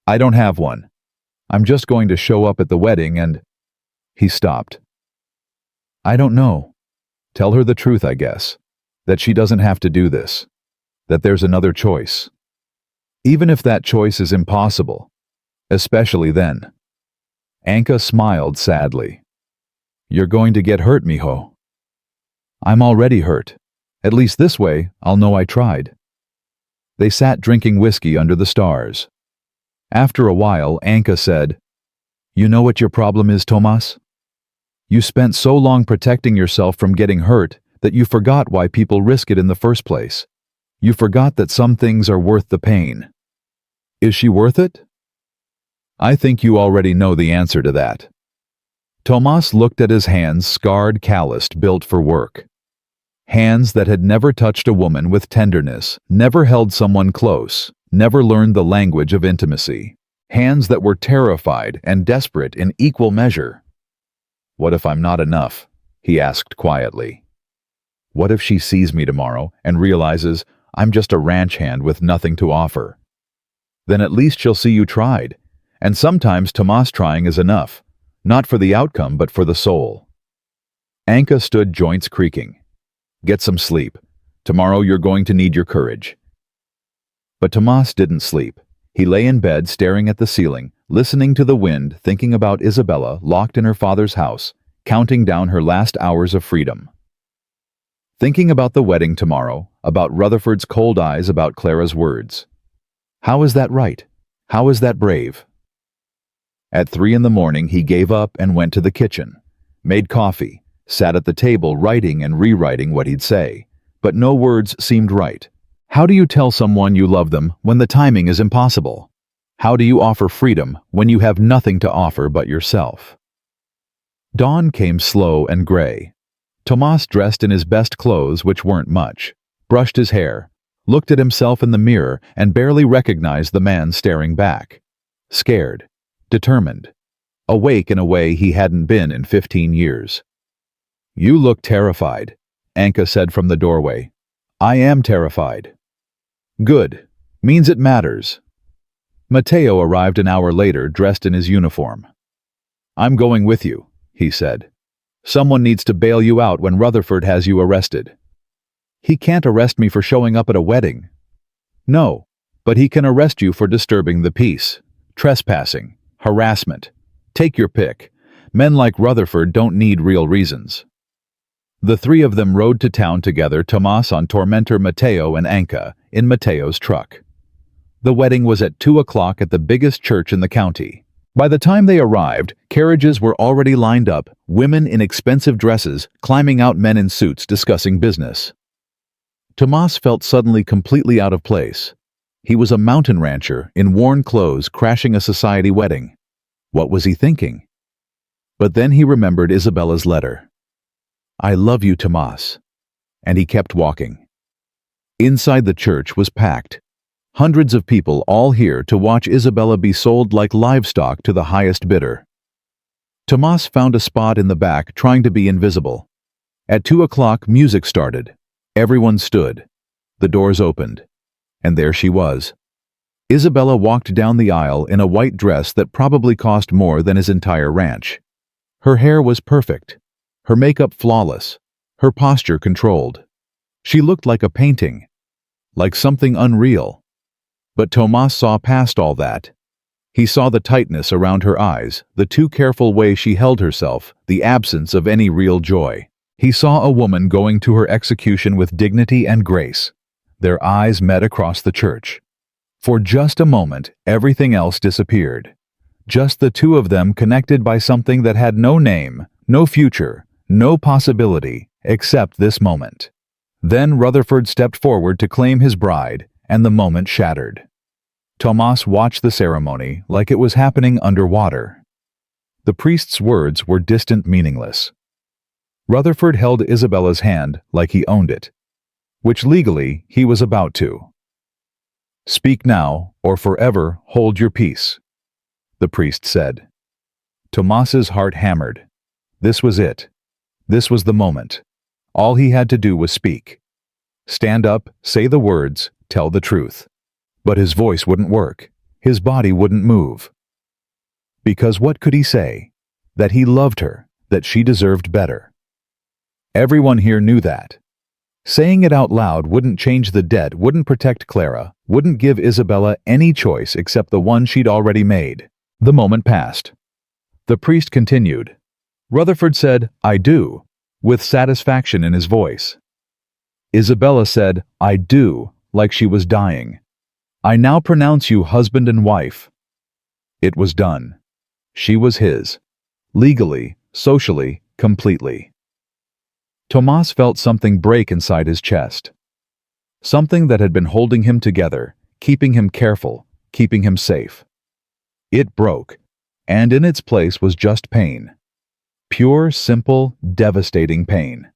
Speaker 2: "I don't have one. I'm just going to show up at the wedding and—" He stopped. "I don't know. Tell her the truth, I guess. That she doesn't have to do this. That there's another choice. Even if that choice is impossible. Especially then." Anka smiled sadly. "You're going to get hurt, mijo." "I'm already hurt. At least this way, I'll know I tried." They sat drinking whiskey under the stars. After a while, Anka said, "You know what your problem is, Tomas? You spent so long protecting yourself from getting hurt that you forgot why people risk it in the first place. You forgot that some things are worth the pain." "Is she worth it?" "I think you already know the answer to that." Tomas looked at his hands, scarred, calloused, built for work. Hands that had never touched a woman with tenderness, never held someone close, never learned the language of intimacy. Hands that were terrified and desperate in equal measure. "What if I'm not enough?" he asked quietly. "What if she sees me tomorrow and realizes I'm just a ranch hand with nothing to offer? Then at least she'll see you tried, and sometimes Tomas trying is enough, not for the outcome but for the soul." Anka stood, joints creaking. "Get some sleep. Tomorrow you're going to need your courage." But Tomas didn't sleep. He lay in bed staring at the ceiling, listening to the wind, thinking about Isabella locked in her father's house, counting down her last hours of freedom. Thinking about the wedding tomorrow, about Rutherford's cold eyes, about Clara's words. How is that right? How is that brave? At 3 in the morning, he gave up and went to the kitchen, made coffee, sat at the table writing and rewriting what he'd say, but no words seemed right. How do you tell someone you love them when the timing is impossible? How do you offer freedom when you have nothing to offer but yourself? Dawn came slow and gray. Tomas dressed in his best clothes, which weren't much, brushed his hair, looked at himself in the mirror and barely recognized the man staring back. Scared, determined, awake in a way he hadn't been in 15 years. "You look terrified," Anka said from the doorway. "I am terrified." "Good. Means it matters." Mateo arrived an hour later, dressed in his uniform. "I'm going with you," he said. "Someone needs to bail you out when Rutherford has you arrested." "He can't arrest me for showing up at a wedding." "No, but he can arrest you for disturbing the peace, trespassing, harassment. Take your pick. Men like Rutherford don't need real reasons." The 3 of them rode to town together, Tomas on Tormentor, Mateo and Anka in Mateo's truck. The wedding was at 2 o'clock at the biggest church in the county. By the time they arrived, carriages were already lined up, women in expensive dresses climbing out, men in suits discussing business. Tomas felt suddenly completely out of place. He was a mountain rancher in worn clothes crashing a society wedding. What was he thinking? But then he remembered Isabella's letter. "I love you, Tomas." And he kept walking. Inside the church was packed. Hundreds of people, all here to watch Isabella be sold like livestock to the highest bidder. Tomas found a spot in the back, trying to be invisible. At 2 o'clock, music started. Everyone stood. The doors opened. And there she was. Isabella walked down the aisle in a white dress that probably cost more than his entire ranch. Her hair was perfect. Her makeup flawless, her posture controlled. She looked like a painting, like something unreal. But Tomas saw past all that. He saw the tightness around her eyes, the too careful way she held herself, the absence of any real joy. He saw a woman going to her execution with dignity and grace. Their eyes met across the church. For just a moment, everything else disappeared. Just the two of them connected by something that had no name, no future, no possibility, except this moment. Then Rutherford stepped forward to claim his bride, and the moment shattered. Tomas watched the ceremony like it was happening underwater. The priest's words were distant, meaningless. Rutherford held Isabella's hand like he owned it, which legally he was about to. "Speak now, or forever hold your peace," the priest said. Tomas's heart hammered. This was it. This was the moment. All he had to do was speak. Stand up, say the words, tell the truth. But his voice wouldn't work. His body wouldn't move. Because what could he say? That he loved her, that she deserved better. Everyone here knew that. Saying it out loud wouldn't change the debt, wouldn't protect Clara, wouldn't give Isabella any choice except the one she'd already made. The moment passed. The priest continued. Rutherford said, "I do," with satisfaction in his voice. Isabella said, "I do," like she was dying. "I now pronounce you husband and wife." It was done. She was his. Legally, socially, completely. Tomas felt something break inside his chest. Something that had been holding him together, keeping him careful, keeping him safe. It broke, and in its place was just pain. Pure, simple, devastating pain.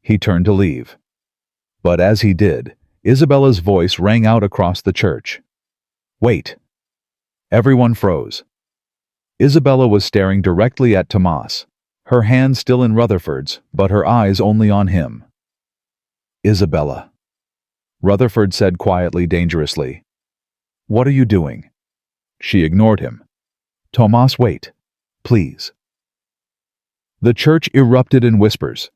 Speaker 2: He turned to leave. But as he did, Isabella's voice rang out across the church. "Wait." Everyone froze. Isabella was staring directly at Tomas, her hand still in Rutherford's, but her eyes only on him. "Isabella," Rutherford said quietly, dangerously. "What are you doing?" She ignored him. "Tomas, wait. Please." The church erupted in whispers.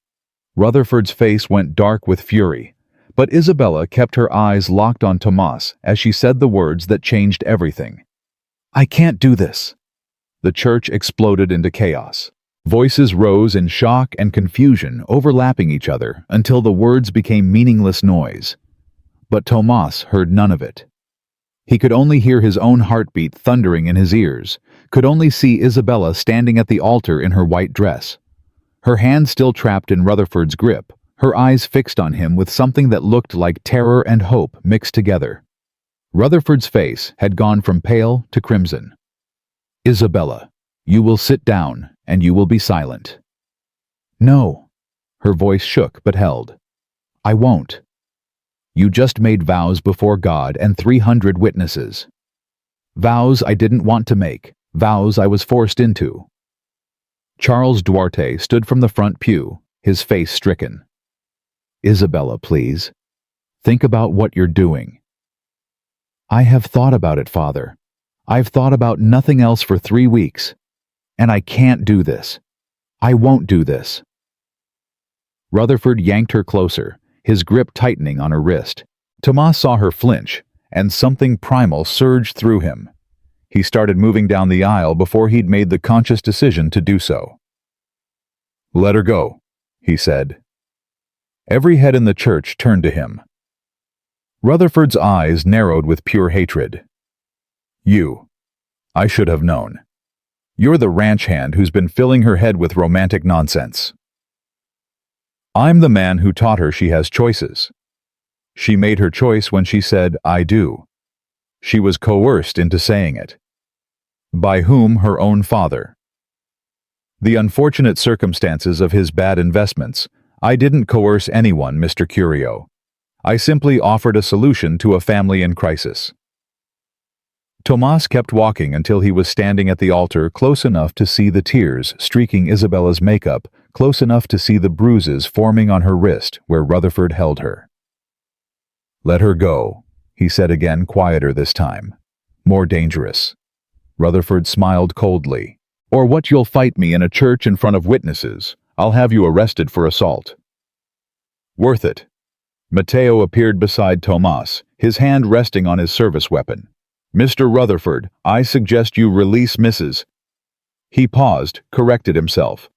Speaker 2: Rutherford's face went dark with fury, but Isabella kept her eyes locked on Tomas as she said the words that changed everything. "I can't do this." The church exploded into chaos. Voices rose in shock and confusion, overlapping each other until the words became meaningless noise. But Tomas heard none of it. He could only hear his own heartbeat thundering in his ears, could only see Isabella standing at the altar in her white dress. Her hand still trapped in Rutherford's grip, her eyes fixed on him with something that looked like terror and hope mixed together. Rutherford's face had gone from pale to crimson. "Isabella, you will sit down, and you will be silent." "No." Her voice shook but held. "I won't. You just made vows before God and 300 witnesses. Vows I didn't want to make, vows I was forced into." Charles Dwarte stood from the front pew, his face stricken. "Isabella, please. Think about what you're doing." "I have thought about it, Father. I've thought about nothing else for 3 weeks. And I can't do this. I won't do this." Rutherford yanked her closer, his grip tightening on her wrist. Tomas saw her flinch, and something primal surged through him. He started moving down the aisle before he'd made the conscious decision to do so. "Let her go," he said. Every head in the church turned to him. Rutherford's eyes narrowed with pure hatred. "You. I should have known. You're the ranch hand who's been filling her head with romantic nonsense. I'm the man who taught her she has choices. She made her choice when she said, 'I do.' She was coerced into saying it. By whom? Her own father. The unfortunate circumstances of his bad investments. I didn't coerce anyone, Mr. Curio. I simply offered a solution to a family in crisis." Tomas kept walking until he was standing at the altar, close enough to see the tears streaking Isabella's makeup, close enough to see the bruises forming on her wrist where Rutherford held her. "Let her go," he said again, quieter this time. More dangerous. Rutherford smiled coldly. "Or what, you'll fight me in a church in front of witnesses. I'll have you arrested for assault." "Worth it." Mateo appeared beside Tomas, his hand resting on his service weapon. "Mr. Rutherford, I suggest you release Mrs." He paused, corrected himself.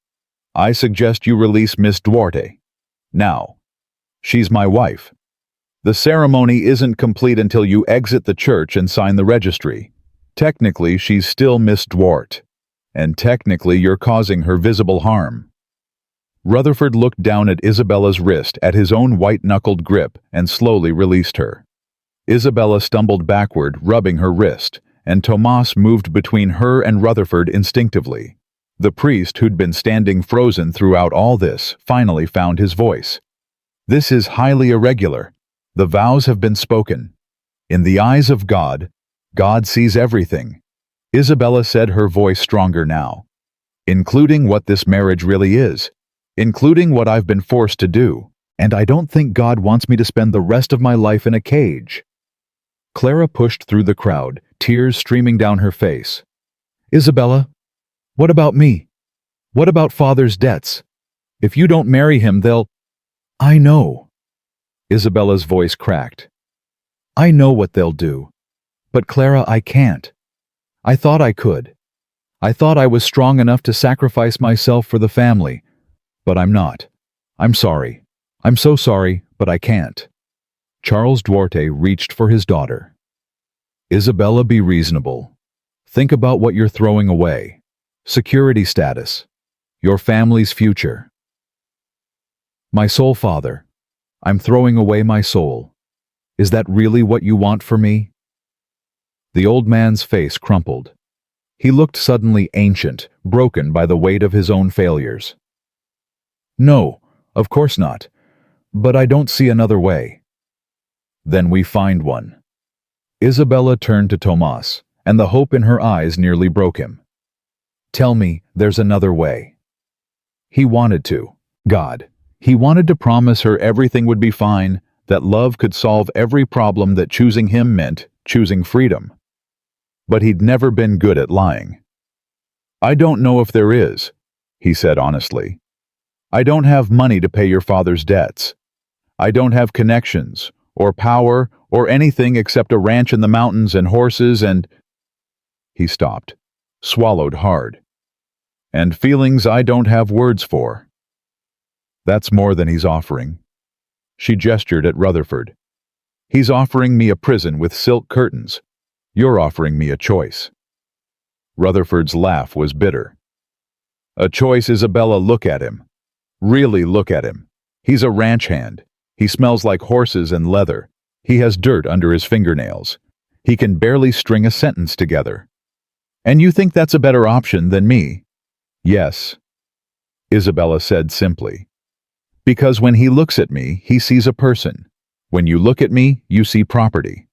Speaker 2: I suggest you release Miss Dwarte. Now. She's my wife. The ceremony isn't complete until you exit the church and sign the registry. Technically, she's still Miss Dwarte. And technically, you're causing her visible harm. Rutherford looked down at Isabella's wrist at his own white-knuckled grip and slowly released her. Isabella stumbled backward, rubbing her wrist, and Tomas moved between her and Rutherford instinctively. The priest, who'd been standing frozen throughout all this, finally found his voice. This is highly irregular. The vows have been spoken. In the eyes of God, God sees everything. Isabella said, her voice stronger now. Including what this marriage really is. Including what I've been forced to do. And I don't think God wants me to spend the rest of my life in a cage. Clara pushed through the crowd, tears streaming down her face. Isabella, what about me? What about Father's debts? If you don't marry him, they'll... I know. Isabella's voice cracked. I know what they'll do. But Clara, I can't. I thought I could. I thought I was strong enough to sacrifice myself for the family. But I'm not. I'm sorry. I'm so sorry, but I can't. Charles Dwarte reached for his daughter. Isabella, be reasonable. Think about what you're throwing away. Security status. Your family's future. My soul, Father. I'm throwing away my soul. Is that really what you want for me? The old man's face crumpled. He looked suddenly ancient, broken by the weight of his own failures. No, of course not. But I don't see another way. Then we find one. Isabella turned to Tomas, and the hope in her eyes nearly broke him. Tell me there's another way. He wanted to. God. He wanted to promise her everything would be fine, that love could solve every problem, that choosing him meant choosing freedom. But he'd never been good at lying. I don't know if there is, he said honestly. I don't have money to pay your father's debts. I don't have connections, or power, or anything except a ranch in the mountains and horses and... He stopped, swallowed hard. And feelings I don't have words for. That's more than he's offering. She gestured at Rutherford. He's offering me a prison with silk curtains. You're offering me a choice. Rutherford's laugh was bitter. A choice, Isabella, look at him. Really look at him. He's a ranch hand. He smells like horses and leather. He has dirt under his fingernails. He can barely string a sentence together. And you think that's a better option than me? Yes, Isabella said simply. Because when he looks at me, he sees a person. When you look at me, you see property.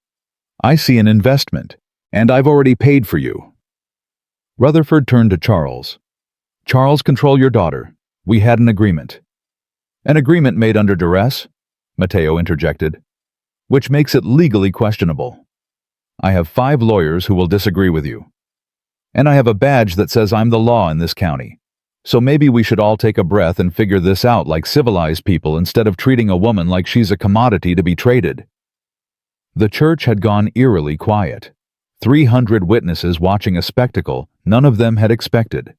Speaker 2: I see an investment, and I've already paid for you. Rutherford turned to Charles. Charles, control your daughter. We had an agreement. An agreement made under duress? Mateo interjected. Which makes it legally questionable. I have 5 lawyers who will disagree with you. And I have a badge that says I'm the law in this county. So maybe we should all take a breath and figure this out like civilized people instead of treating a woman like she's a commodity to be traded. The church had gone eerily quiet. 300 witnesses watching a spectacle none of them had expected.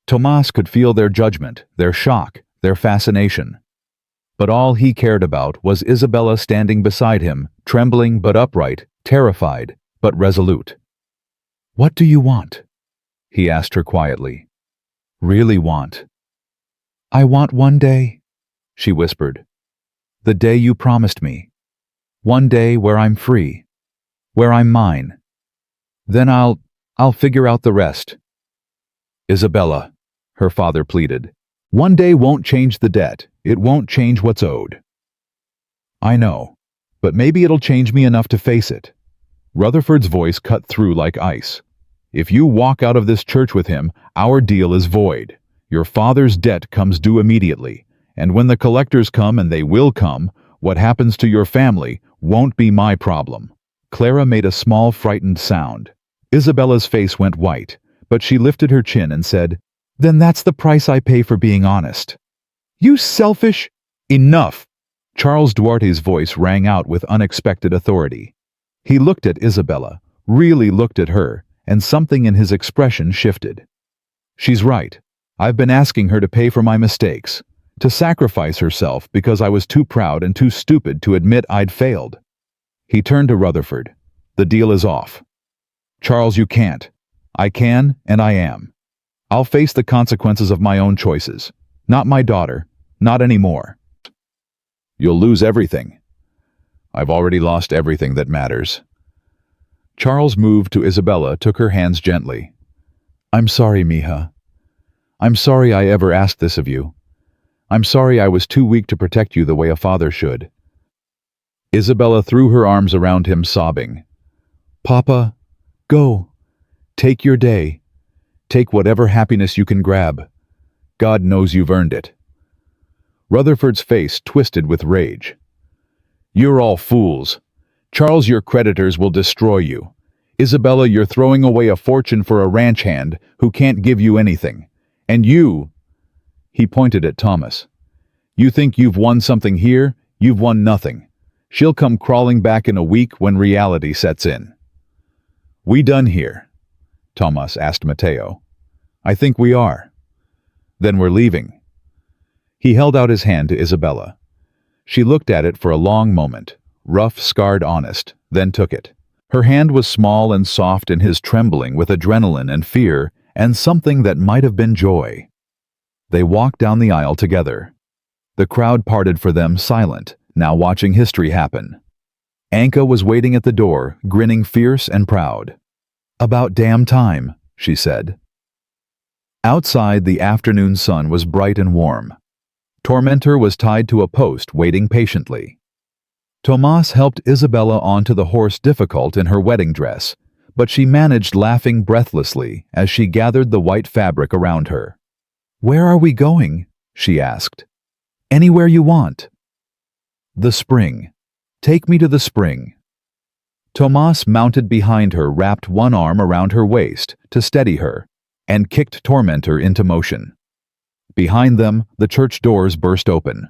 Speaker 2: Tomas could feel their judgment, their shock, their fascination. But all he cared about was Isabella standing beside him, trembling but upright, terrified but resolute. What do you want? He asked her quietly. Really want? I want one day, she whispered. The day you promised me. One day where I'm free, where I'm mine. Then I'll figure out the rest. Isabella, her father pleaded. One day won't change the debt. It won't change what's owed. I know, but maybe it'll change me enough to face it. Rutherford's voice cut through like ice. If you walk out of this church with him, our deal is void. Your father's debt comes due immediately, and when the collectors come, and they will come, what happens to your family won't be my problem. Clara made a small frightened sound. Isabella's face went white, but she lifted her chin and said, Then that's the price I pay for being honest. You selfish... Enough! Charles Dwarte's voice rang out with unexpected authority. He looked at Isabella, really looked at her, and something in his expression shifted. She's right. I've been asking her to pay for my mistakes, to sacrifice herself because I was too proud and too stupid to admit I'd failed." He turned to Rutherford. "The deal is off. Charles, you can't. I can, and I am. I'll face the consequences of my own choices. Not my daughter. Not anymore." "You'll lose everything." "I've already lost everything that matters." Charles moved to Isabella, took her hands gently. "I'm sorry, mija. I'm sorry I ever asked this of you. I'm sorry I was too weak to protect you the way a father should." Isabella threw her arms around him, sobbing. "Papa, go. Take your day. Take whatever happiness you can grab. God knows you've earned it." Rutherford's face twisted with rage. "You're all fools. Charles, your creditors will destroy you. Isabella, you're throwing away a fortune for a ranch hand who can't give you anything. And you," he pointed at Thomas, "you think you've won something here? You've won nothing. She'll come crawling back in a week when reality sets in." "We done here?" Tomas asked Mateo. "I think we are." "Then we're leaving." He held out his hand to Isabella. She looked at it for a long moment, rough, scarred, honest, then took it. Her hand was small and soft in his, trembling with adrenaline and fear and something that might have been joy. They walked down the aisle together. The crowd parted for them, silent, now watching history happen. Anka was waiting at the door, grinning fierce and proud. "About damn time," she said. Outside, the afternoon sun was bright and warm. Tormentor was tied to a post, waiting patiently. Tomas helped Isabella onto the horse, difficult in her wedding dress, but she managed, laughing breathlessly as she gathered the white fabric around her. "Where are we going?" she asked. "Anywhere you want." "The spring. Take me to the spring." Tomas mounted behind her, wrapped one arm around her waist to steady her, and kicked Tormentor into motion. Behind them, the church doors burst open.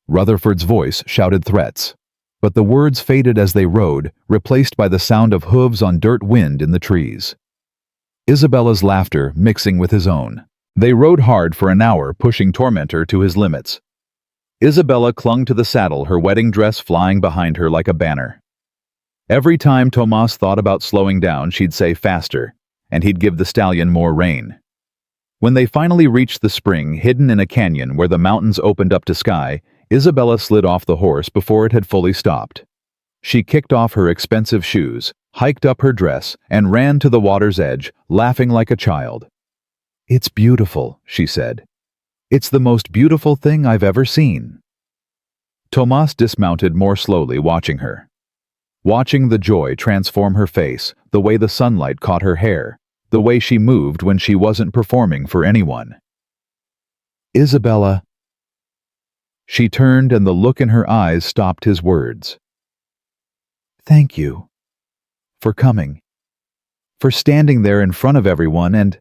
Speaker 2: Rutherford's voice shouted threats, but the words faded as they rode, replaced by the sound of hooves on dirt, wind in the trees. Isabella's laughter mixing with his own. They rode hard for an hour, pushing Tormentor to his limits. Isabella clung to the saddle, her wedding dress flying behind her like a banner. Every time Tomas thought about slowing down, she'd say faster, and he'd give the stallion more rein. When they finally reached the spring, hidden in a canyon where the mountains opened up to sky, Isabella slid off the horse before it had fully stopped. She kicked off her expensive shoes, hiked up her dress, and ran to the water's edge, laughing like a child. "It's beautiful," she said. "It's the most beautiful thing I've ever seen." Tomas dismounted more slowly, watching her. Watching the joy transform her face, the way the sunlight caught her hair, the way she moved when she wasn't performing for anyone. "Isabella." She turned, and the look in her eyes stopped his words. "Thank you. For coming. For standing there in front of everyone and—"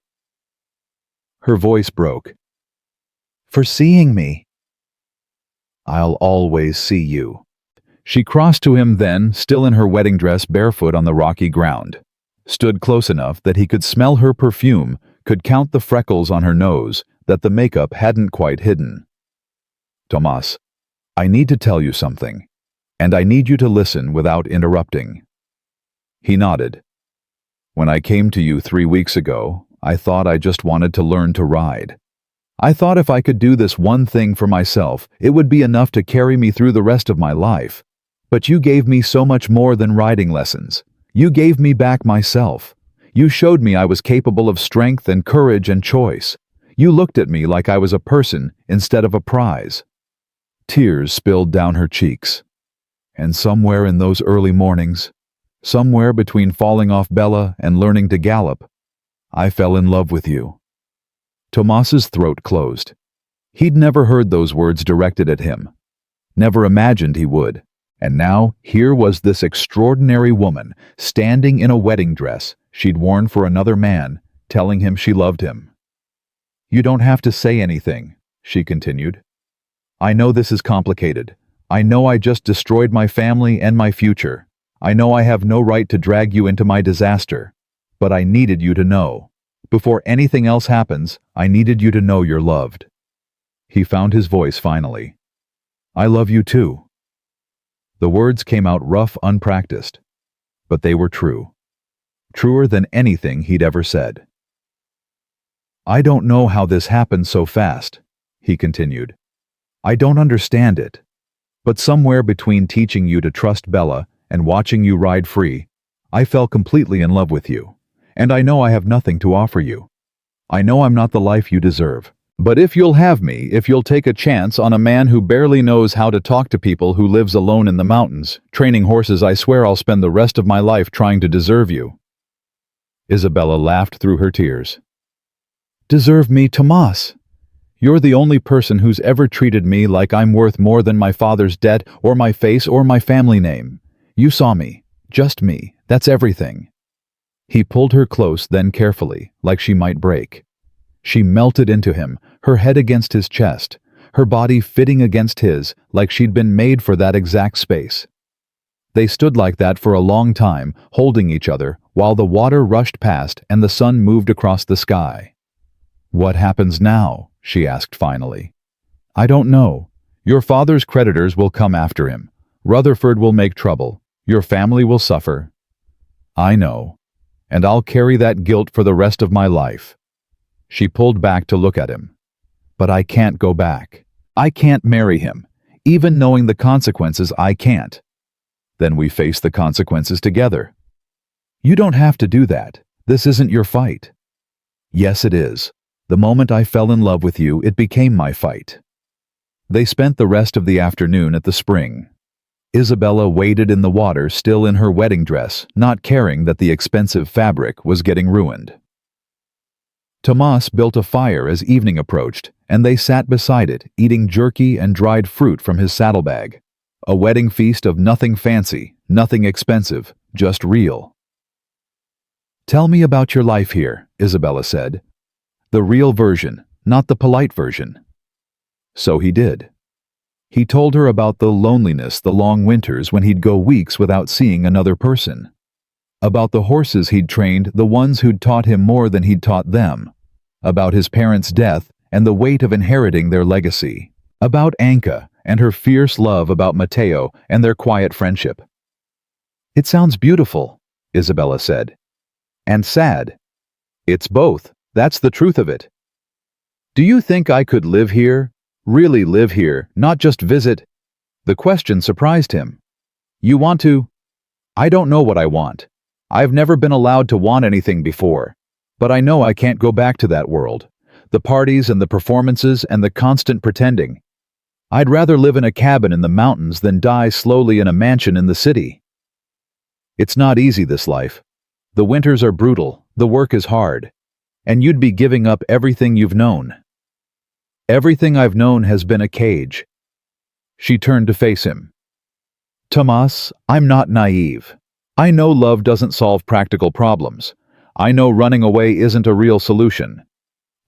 Speaker 2: Her voice broke. "For seeing me." "I'll always see you." She crossed to him then, still in her wedding dress, barefoot on the rocky ground. Stood close enough that he could smell her perfume, could count the freckles on her nose that the makeup hadn't quite hidden. "Tomas, I need to tell you something, and I need you to listen without interrupting." He nodded. "When I came to you 3 weeks ago, I thought I just wanted to learn to ride. I thought if I could do this one thing for myself, it would be enough to carry me through the rest of my life. But you gave me so much more than riding lessons. You gave me back myself. You showed me I was capable of strength and courage and choice. You looked at me like I was a person instead of a prize." Tears spilled down her cheeks. And somewhere in those early mornings, somewhere between falling off Bella and learning to gallop, I fell in love with you. Tomas's throat closed. He'd never heard those words directed at him. Never imagined he would. And now, here was this extraordinary woman, standing in a wedding dress she'd worn for another man, telling him she loved him. "You don't have to say anything," she continued. "I know this is complicated. I know I just destroyed my family and my future. I know I have no right to drag you into my disaster. But I needed you to know. Before anything else happens, I needed you to know you're loved." He found his voice finally. "I love you too." The words came out rough, unpracticed, but they were true. Truer than anything he'd ever said. "I don't know how this happened so fast," he continued. "I don't understand it. But somewhere between teaching you to trust Bella and watching you ride free, I fell completely in love with you. And I know I have nothing to offer you. I know I'm not the life you deserve. But if you'll have me, if you'll take a chance on a man who barely knows how to talk to people, who lives alone in the mountains, training horses, I swear I'll spend the rest of my life trying to deserve you." Isabella laughed through her tears. "Deserve me, Tomas? You're the only person who's ever treated me like I'm worth more than my father's debt or my face or my family name. You saw me, just me, that's everything." He pulled her close, then carefully, like she might break. She melted into him, her head against his chest, her body fitting against his like she'd been made for that exact space. They stood like that for a long time, holding each other, while the water rushed past and the sun moved across the sky. "What happens now?" she asked finally. "I don't know. Your father's creditors will come after him. Rutherford will make trouble. Your family will suffer. I know. And I'll carry that guilt for the rest of my life." She pulled back to look at him. "But I can't go back. I can't marry him. Even knowing the consequences, I can't." "Then we face the consequences together." "You don't have to do that. This isn't your fight." "Yes, it is. The moment I fell in love with you, it became my fight." They spent the rest of the afternoon at the spring. Isabella waded in the water, still in her wedding dress, not caring that the expensive fabric was getting ruined. Tomas built a fire as evening approached, and they sat beside it, eating jerky and dried fruit from his saddlebag. A wedding feast of nothing fancy, nothing expensive, just real. "Tell me about your life here," Isabella said. "The real version, not the polite version." So he did. He told her about the loneliness, the long winters when he'd go weeks without seeing another person. About the horses he'd trained, the ones who'd taught him more than he'd taught them. About his parents' death and the weight of inheriting their legacy. About Anka and her fierce love, about Mateo and their quiet friendship. "It sounds beautiful," Isabella said. "And sad. It's both. That's the truth of it." "Do you think I could live here? Really live here, not just visit?" The question surprised him. "You want to?" "I don't know what I want. I've never been allowed to want anything before. But I know I can't go back to that world. The parties and the performances and the constant pretending. I'd rather live in a cabin in the mountains than die slowly in a mansion in the city." "It's not easy, this life. The winters are brutal, the work is hard. And you'd be giving up everything you've known." "Everything I've known has been a cage." She turned to face him. "Tomas, I'm not naive. I know love doesn't solve practical problems. I know running away isn't a real solution.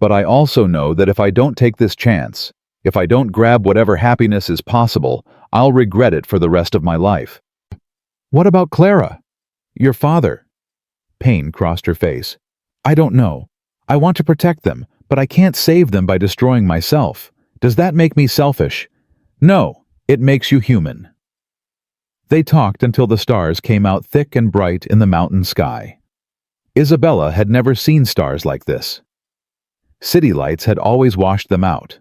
Speaker 2: But I also know that if I don't take this chance, if I don't grab whatever happiness is possible, I'll regret it for the rest of my life." "What about Clara? Your father?" Pain crossed her face. "I don't know. I want to protect them, but I can't save them by destroying myself. Does that make me selfish?" "No, it makes you human." They talked until the stars came out thick and bright in the mountain sky. Isabella had never seen stars like this. City lights had always washed them out.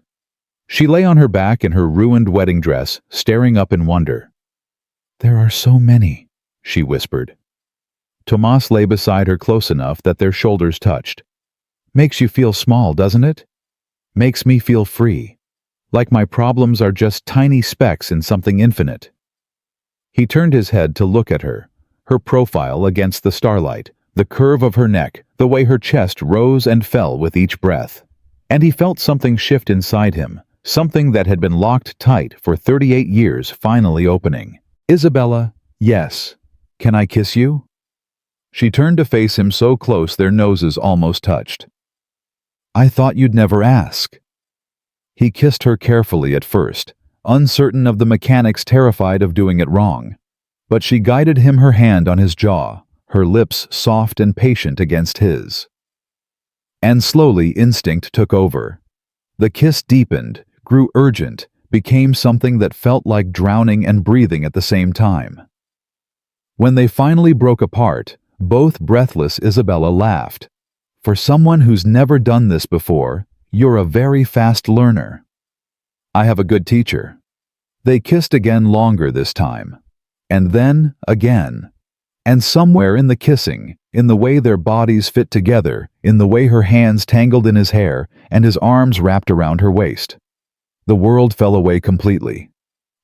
Speaker 2: She lay on her back in her ruined wedding dress, staring up in wonder. "There are so many," she whispered. Tomas lay beside her close enough that their shoulders touched. "Makes you feel small, doesn't it? Makes me feel free. Like my problems are just tiny specks in something infinite." He turned his head to look at her, her profile against the starlight, the curve of her neck, the way her chest rose and fell with each breath. And he felt something shift inside him, something that had been locked tight for 38 years finally opening. "Isabella, yes. Can I kiss you?" She turned to face him so close their noses almost touched. "I thought you'd never ask." He kissed her carefully at first, uncertain of the mechanics, terrified of doing it wrong. But she guided him, her hand on his jaw, her lips soft and patient against his. And slowly instinct took over. The kiss deepened, grew urgent, became something that felt like drowning and breathing at the same time. When they finally broke apart, both breathless, Isabella laughed. For someone who's never done this before, you're a very fast learner. I have a good teacher. They kissed again, longer this time. And then again. And somewhere in the kissing, in the way their bodies fit together, in the way her hands tangled in his hair and his arms wrapped around her waist, the world fell away completely.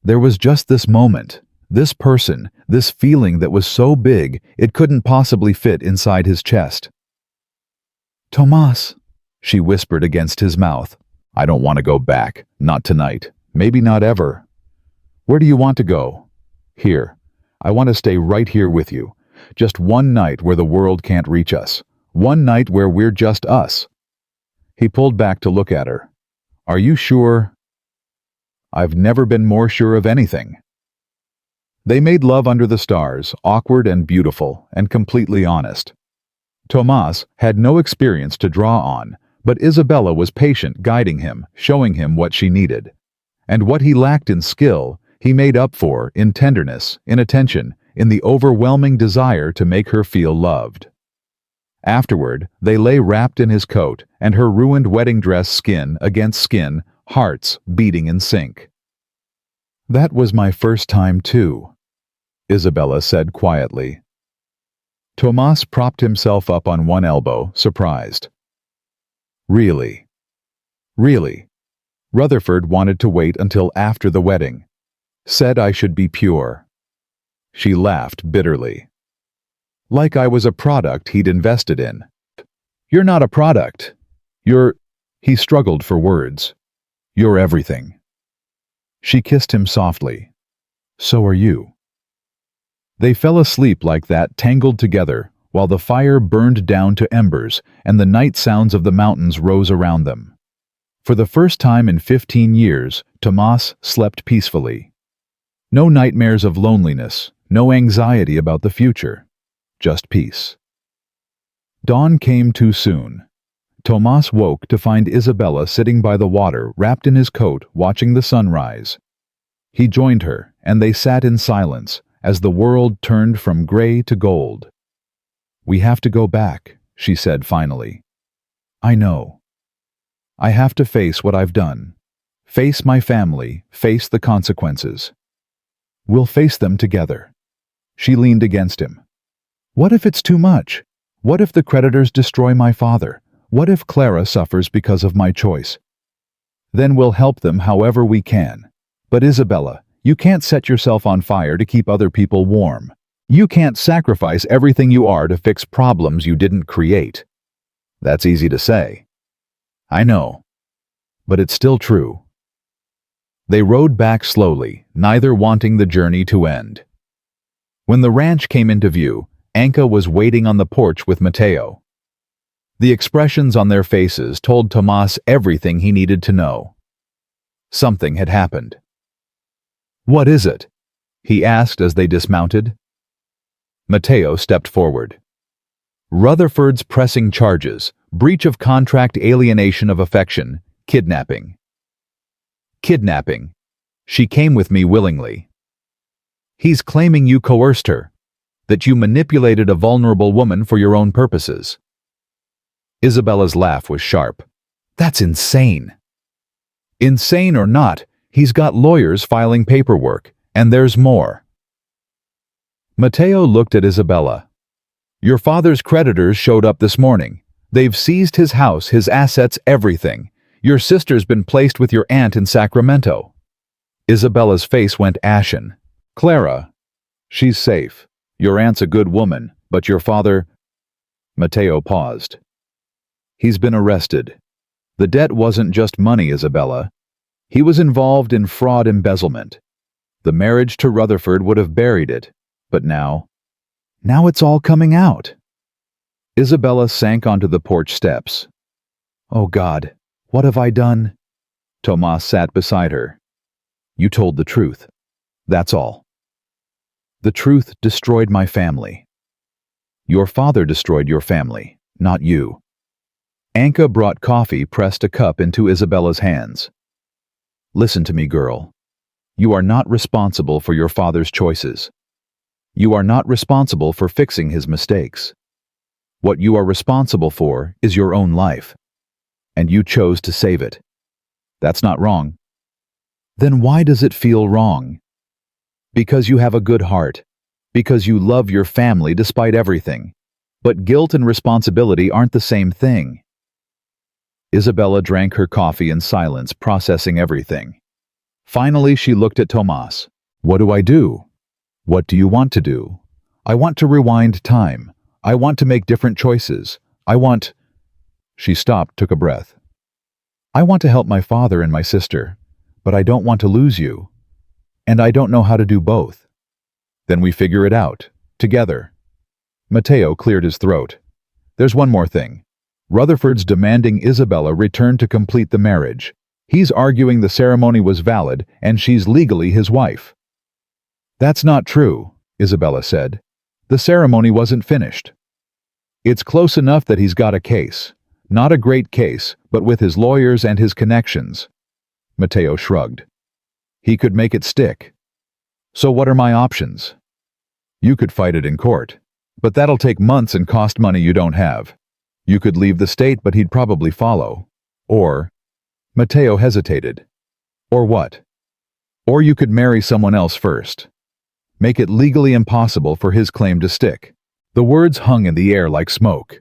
Speaker 2: There was just this moment, this person, this feeling that was so big it couldn't possibly fit inside his chest. "Tomas," she whispered against his mouth. "I don't want to go back. Not tonight. Maybe not ever." "Where do you want to go?" "Here. I want to stay right here with you. Just one night where the world can't reach us. One night where we're just us." He pulled back to look at her. "Are you sure?" "I've never been more sure of anything." They made love under the stars, awkward and beautiful, and completely honest. Tomas had no experience to draw on, but Isabella was patient, guiding him, showing him what she needed. And what he lacked in skill, he made up for in tenderness, in attention, in the overwhelming desire to make her feel loved. Afterward, they lay wrapped in his coat, and her ruined wedding dress, skin against skin, hearts beating in sync. "That was my first time too," Isabella said quietly. Tomas propped himself up on one elbow, surprised. "Really? Really? Rutherford wanted to wait until after the wedding. Said I should be pure." She laughed bitterly. "Like I was a product he'd invested in." "You're not a product. You're—" He struggled for words. "You're everything." She kissed him softly. "So are you." They fell asleep like that, tangled together, while the fire burned down to embers and the night sounds of the mountains rose around them. For the first time in 15 years, Tomas slept peacefully. No nightmares of loneliness, no anxiety about the future. Just peace. Dawn came too soon. Tomas woke to find Isabella sitting by the water, wrapped in his coat, watching the sunrise. He joined her, and they sat in silence, as the world turned from gray to gold. "We have to go back," she said finally. "I know. I have to face what I've done. Face my family, face the consequences. We'll face them together." She leaned against him. "What if it's too much? What if the creditors destroy my father? What if Clara suffers because of my choice? Then we'll help them however we can. But Isabella, you can't set yourself on fire to keep other people warm. You can't sacrifice everything you are to fix problems you didn't create." "That's easy to say." "I know. But it's still true." They rode back slowly, neither wanting the journey to end. When the ranch came into view, Anka was waiting on the porch with Mateo. The expressions on their faces told Tomas everything he needed to know. Something had happened. "What is it?" he asked as they dismounted. Mateo stepped forward. "Rutherford's pressing charges, breach of contract, alienation of affection, kidnapping." "Kidnapping. She came with me willingly." "He's claiming you coerced her, that you manipulated a vulnerable woman for your own purposes." Isabella's laugh was sharp. "That's insane." "Insane or not, he's got lawyers filing paperwork, and there's more." Mateo looked at Isabella. "Your father's creditors showed up this morning. They've seized his house, his assets, everything. Your sister's been placed with your aunt in Sacramento." Isabella's face went ashen. "Clara, she's safe. Your aunt's a good woman, but your father—" Mateo paused. "He's been arrested. The debt wasn't just money, Isabella. He was involved in fraud embezzlement. The marriage to Rutherford would have buried it, but now it's all coming out." Isabella sank onto the porch steps. "Oh God, what have I done?" Tomas sat beside her. "You told the truth. That's all. The truth destroyed my family. Your father destroyed your family, not you." Anka brought coffee, pressed a cup into Isabella's hands. Listen to me, girl. You are not responsible for your father's choices. You are not responsible for fixing his mistakes. What you are responsible for is your own life. And you chose to save it. That's not wrong. Then why does it feel wrong? Because you have a good heart. Because you love your family despite everything. But guilt and responsibility aren't the same thing. Isabella drank her coffee in silence, processing everything. Finally, she looked at Tomas. What do I do? What do you want to do? I want to rewind time. I want to make different choices. I want... She stopped, took a breath. I want to help my father and my sister, but I don't want to lose you. And I don't know how to do both. Then we figure it out, together. Mateo cleared his throat. There's one more thing. Rutherford's demanding Isabella return to complete the marriage. He's arguing the ceremony was valid and she's legally his wife. That's not true, Isabella said. The ceremony wasn't finished. It's close enough that he's got a case. Not a great case, but with his lawyers and his connections. Mateo shrugged. He could make it stick. So what are my options? You could fight it in court, but that'll take months and cost money you don't have. You could leave the state, but he'd probably follow. Or... Mateo hesitated. Or what? Or you could marry someone else first. Make it legally impossible for his claim to stick. The words hung in the air like smoke.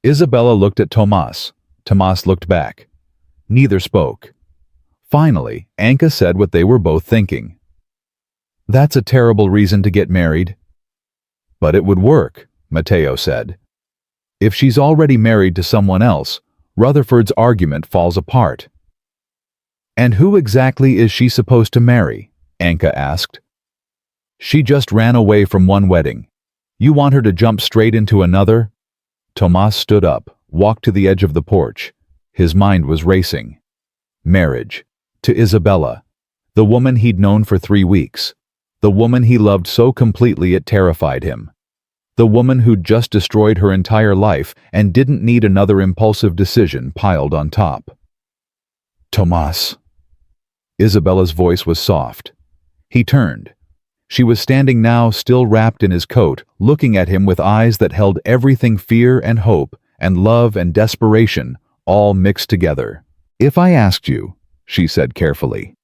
Speaker 2: Isabella looked at Tomas. Tomas looked back. Neither spoke. Finally, Anka said what they were both thinking. That's a terrible reason to get married. But it would work, Mateo said. If she's already married to someone else, Rutherford's argument falls apart. And who exactly is she supposed to marry? Anka asked. She just ran away from one wedding. You want her to jump straight into another? Tomas stood up, walked to the edge of the porch. His mind was racing. Marriage. To Isabella. The woman he'd known for 3 weeks. The woman he loved so completely it terrified him. The woman who'd just destroyed her entire life and didn't need another impulsive decision piled on top. Tomas. Isabella's voice was soft. He turned. She was standing now, still wrapped in his coat, looking at him with eyes that held everything: fear and hope, and love and desperation, all mixed together. If I asked you, she said carefully,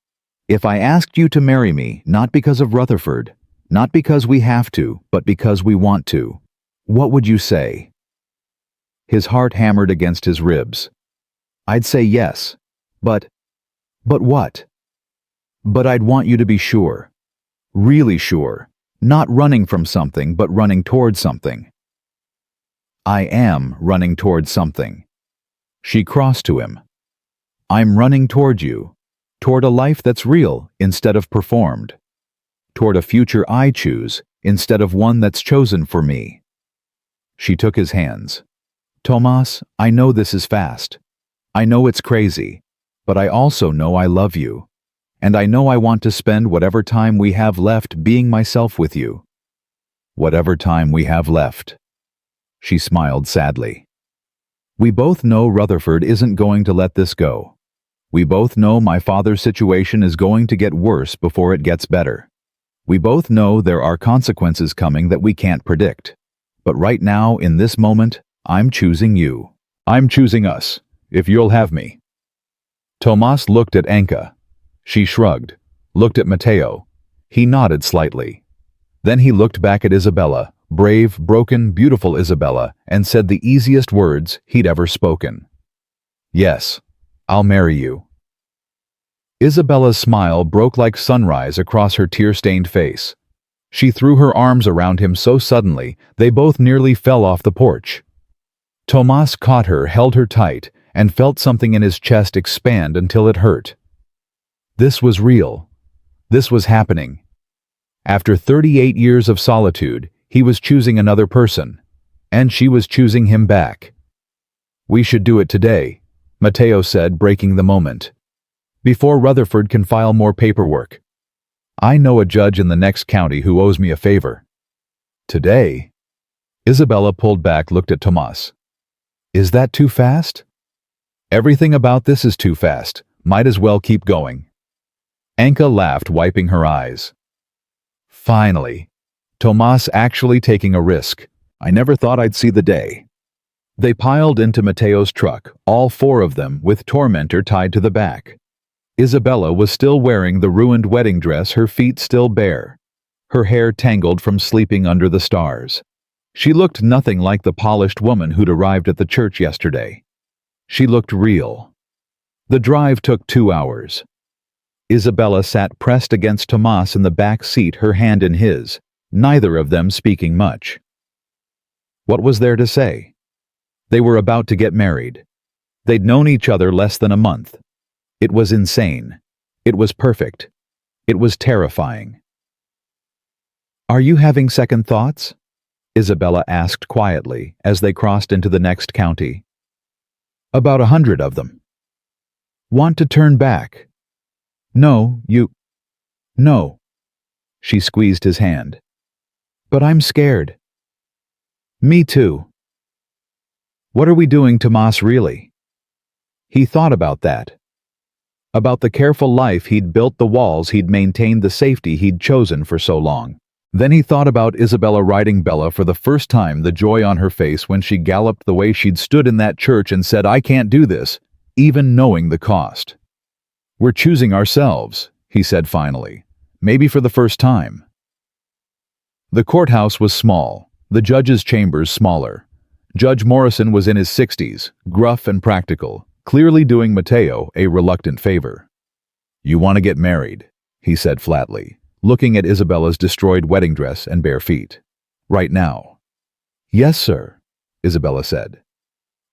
Speaker 2: if I asked you to marry me, not because of Rutherford, not because we have to, but because we want to, what would you say? His heart hammered against his ribs. I'd say yes. But what? But I'd want you to be sure. Really sure. Not running from something, but running towards something. I am running towards something. She crossed to him. I'm running toward you. Toward a life that's real instead of performed. Toward a future I choose instead of one that's chosen for me. She took his hands. Tomas, I know this is fast. I know it's crazy, but I also know I love you. And I know I want to spend whatever time we have left being myself with you. Whatever time we have left. She smiled sadly. We both know Rutherford isn't going to let this go. We both know my father's situation is going to get worse before it gets better. We both know there are consequences coming that we can't predict. But right now, in this moment, I'm choosing you. I'm choosing us, if you'll have me. Tomas looked at Anka. She shrugged, looked at Mateo. He nodded slightly. Then he looked back at Isabella, brave, broken, beautiful Isabella, and said the easiest words he'd ever spoken. Yes, I'll marry you. Isabella's smile broke like sunrise across her tear-stained face. She threw her arms around him so suddenly they both nearly fell off the porch. Tomas caught her, held her tight, and felt something in his chest expand until it hurt. This was real. This was happening. After 38 years of solitude, he was choosing another person, and she was choosing him back. We should do it today, Mateo said, breaking the moment. Before Rutherford can file more paperwork. I know a judge in the next county who owes me a favor. Today? Isabella pulled back, looked at Tomas. Is that too fast? Everything about this is too fast. Might as well keep going. Anka laughed, wiping her eyes. Finally, Tomas actually taking a risk. I never thought I'd see the day. They piled into Mateo's truck, all four of them, with Tormentor tied to the back. Isabella was still wearing the ruined wedding dress, her feet still bare, her hair tangled from sleeping under the stars. She looked nothing like the polished woman who'd arrived at the church yesterday. She looked real. The drive took 2 hours. Isabella sat pressed against Tomas in the back seat, her hand in his, neither of them speaking much. What was there to say? They were about to get married. They'd known each other less than a month. It was insane. It was perfect. It was terrifying. Are you having second thoughts? Isabella asked quietly as they crossed into the next county. About 100 of them. Want to turn back? No. She squeezed his hand. But I'm scared. Me too. What are we doing, Tomas, really? He thought about that. About the careful life he'd built, the walls he'd maintained, the safety he'd chosen for so long. Then he thought about Isabella riding Bella for the first time, the joy on her face when she galloped, the way she'd stood in that church and said, I can't do this, even knowing the cost. We're choosing ourselves, he said finally, maybe for the first time. The courthouse was small, the judge's chambers smaller. Judge Morrison was in his 60s, gruff and practical, clearly doing Mateo a reluctant favor. You want to get married, he said flatly, looking at Isabella's destroyed wedding dress and bare feet. Right now. Yes, sir, Isabella said.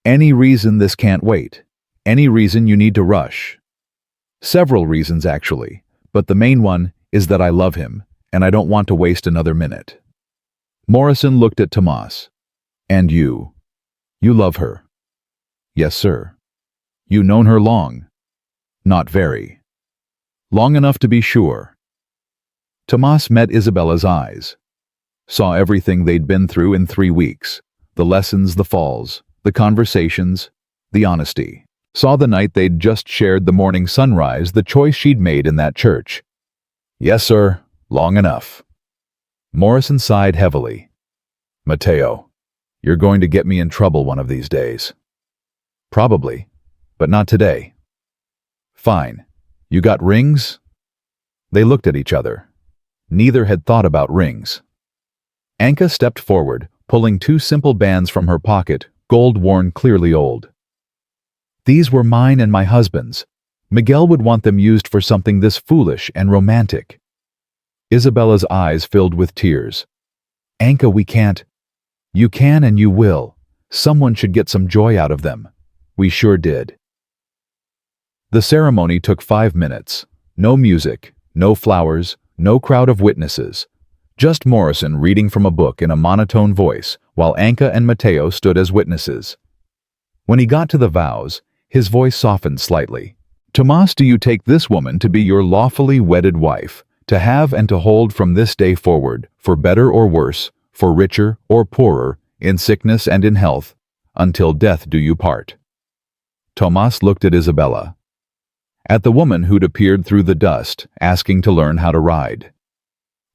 Speaker 2: Any reason this can't wait? Any reason you need to rush? Several reasons, actually, but the main one is that I love him, and I don't want to waste another minute. Morrison looked at Tomas. And you? You love her? Yes, sir. You known her long? Not very. Long enough to be sure. Tomas met Isabella's eyes. Saw everything they'd been through in 3 weeks. The lessons, the falls, the conversations, the honesty. Saw the night they'd just shared, the morning sunrise, the choice she'd made in that church. Yes, sir. Long enough. Morrison sighed heavily. Mateo, you're going to get me in trouble one of these days. Probably, but not today. Fine. You got rings? They looked at each other. Neither had thought about rings. Anka stepped forward, pulling 2 simple bands from her pocket, gold-worn, clearly old. These were mine and my husband's. Miguel would want them used for something this foolish and romantic. Isabella's eyes filled with tears. Anka, we can't. You can and you will. Someone should get some joy out of them. We sure did. The ceremony took 5 minutes. No music, no flowers, no crowd of witnesses. Just Morrison reading from a book in a monotone voice, while Anka and Mateo stood as witnesses. When he got to the vows, his voice softened slightly. Tomas, do you take this woman to be your lawfully wedded wife, to have and to hold from this day forward, for better or worse, for richer or poorer, in sickness and in health, until death do you part? Tomas looked at Isabella. At the woman who'd appeared through the dust, asking to learn how to ride.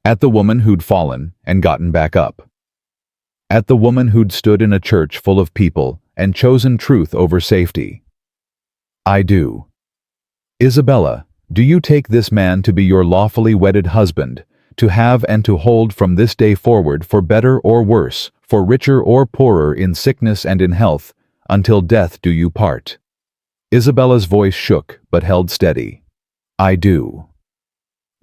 Speaker 2: At the woman who'd fallen and gotten back up. At the woman who'd stood in a church full of people and chosen truth over safety. I do. Isabella, do you take this man to be your lawfully wedded husband, to have and to hold from this day forward, for better or worse, for richer or poorer, in sickness and in health, until death do you part? Isabella's voice shook but held steady. I do.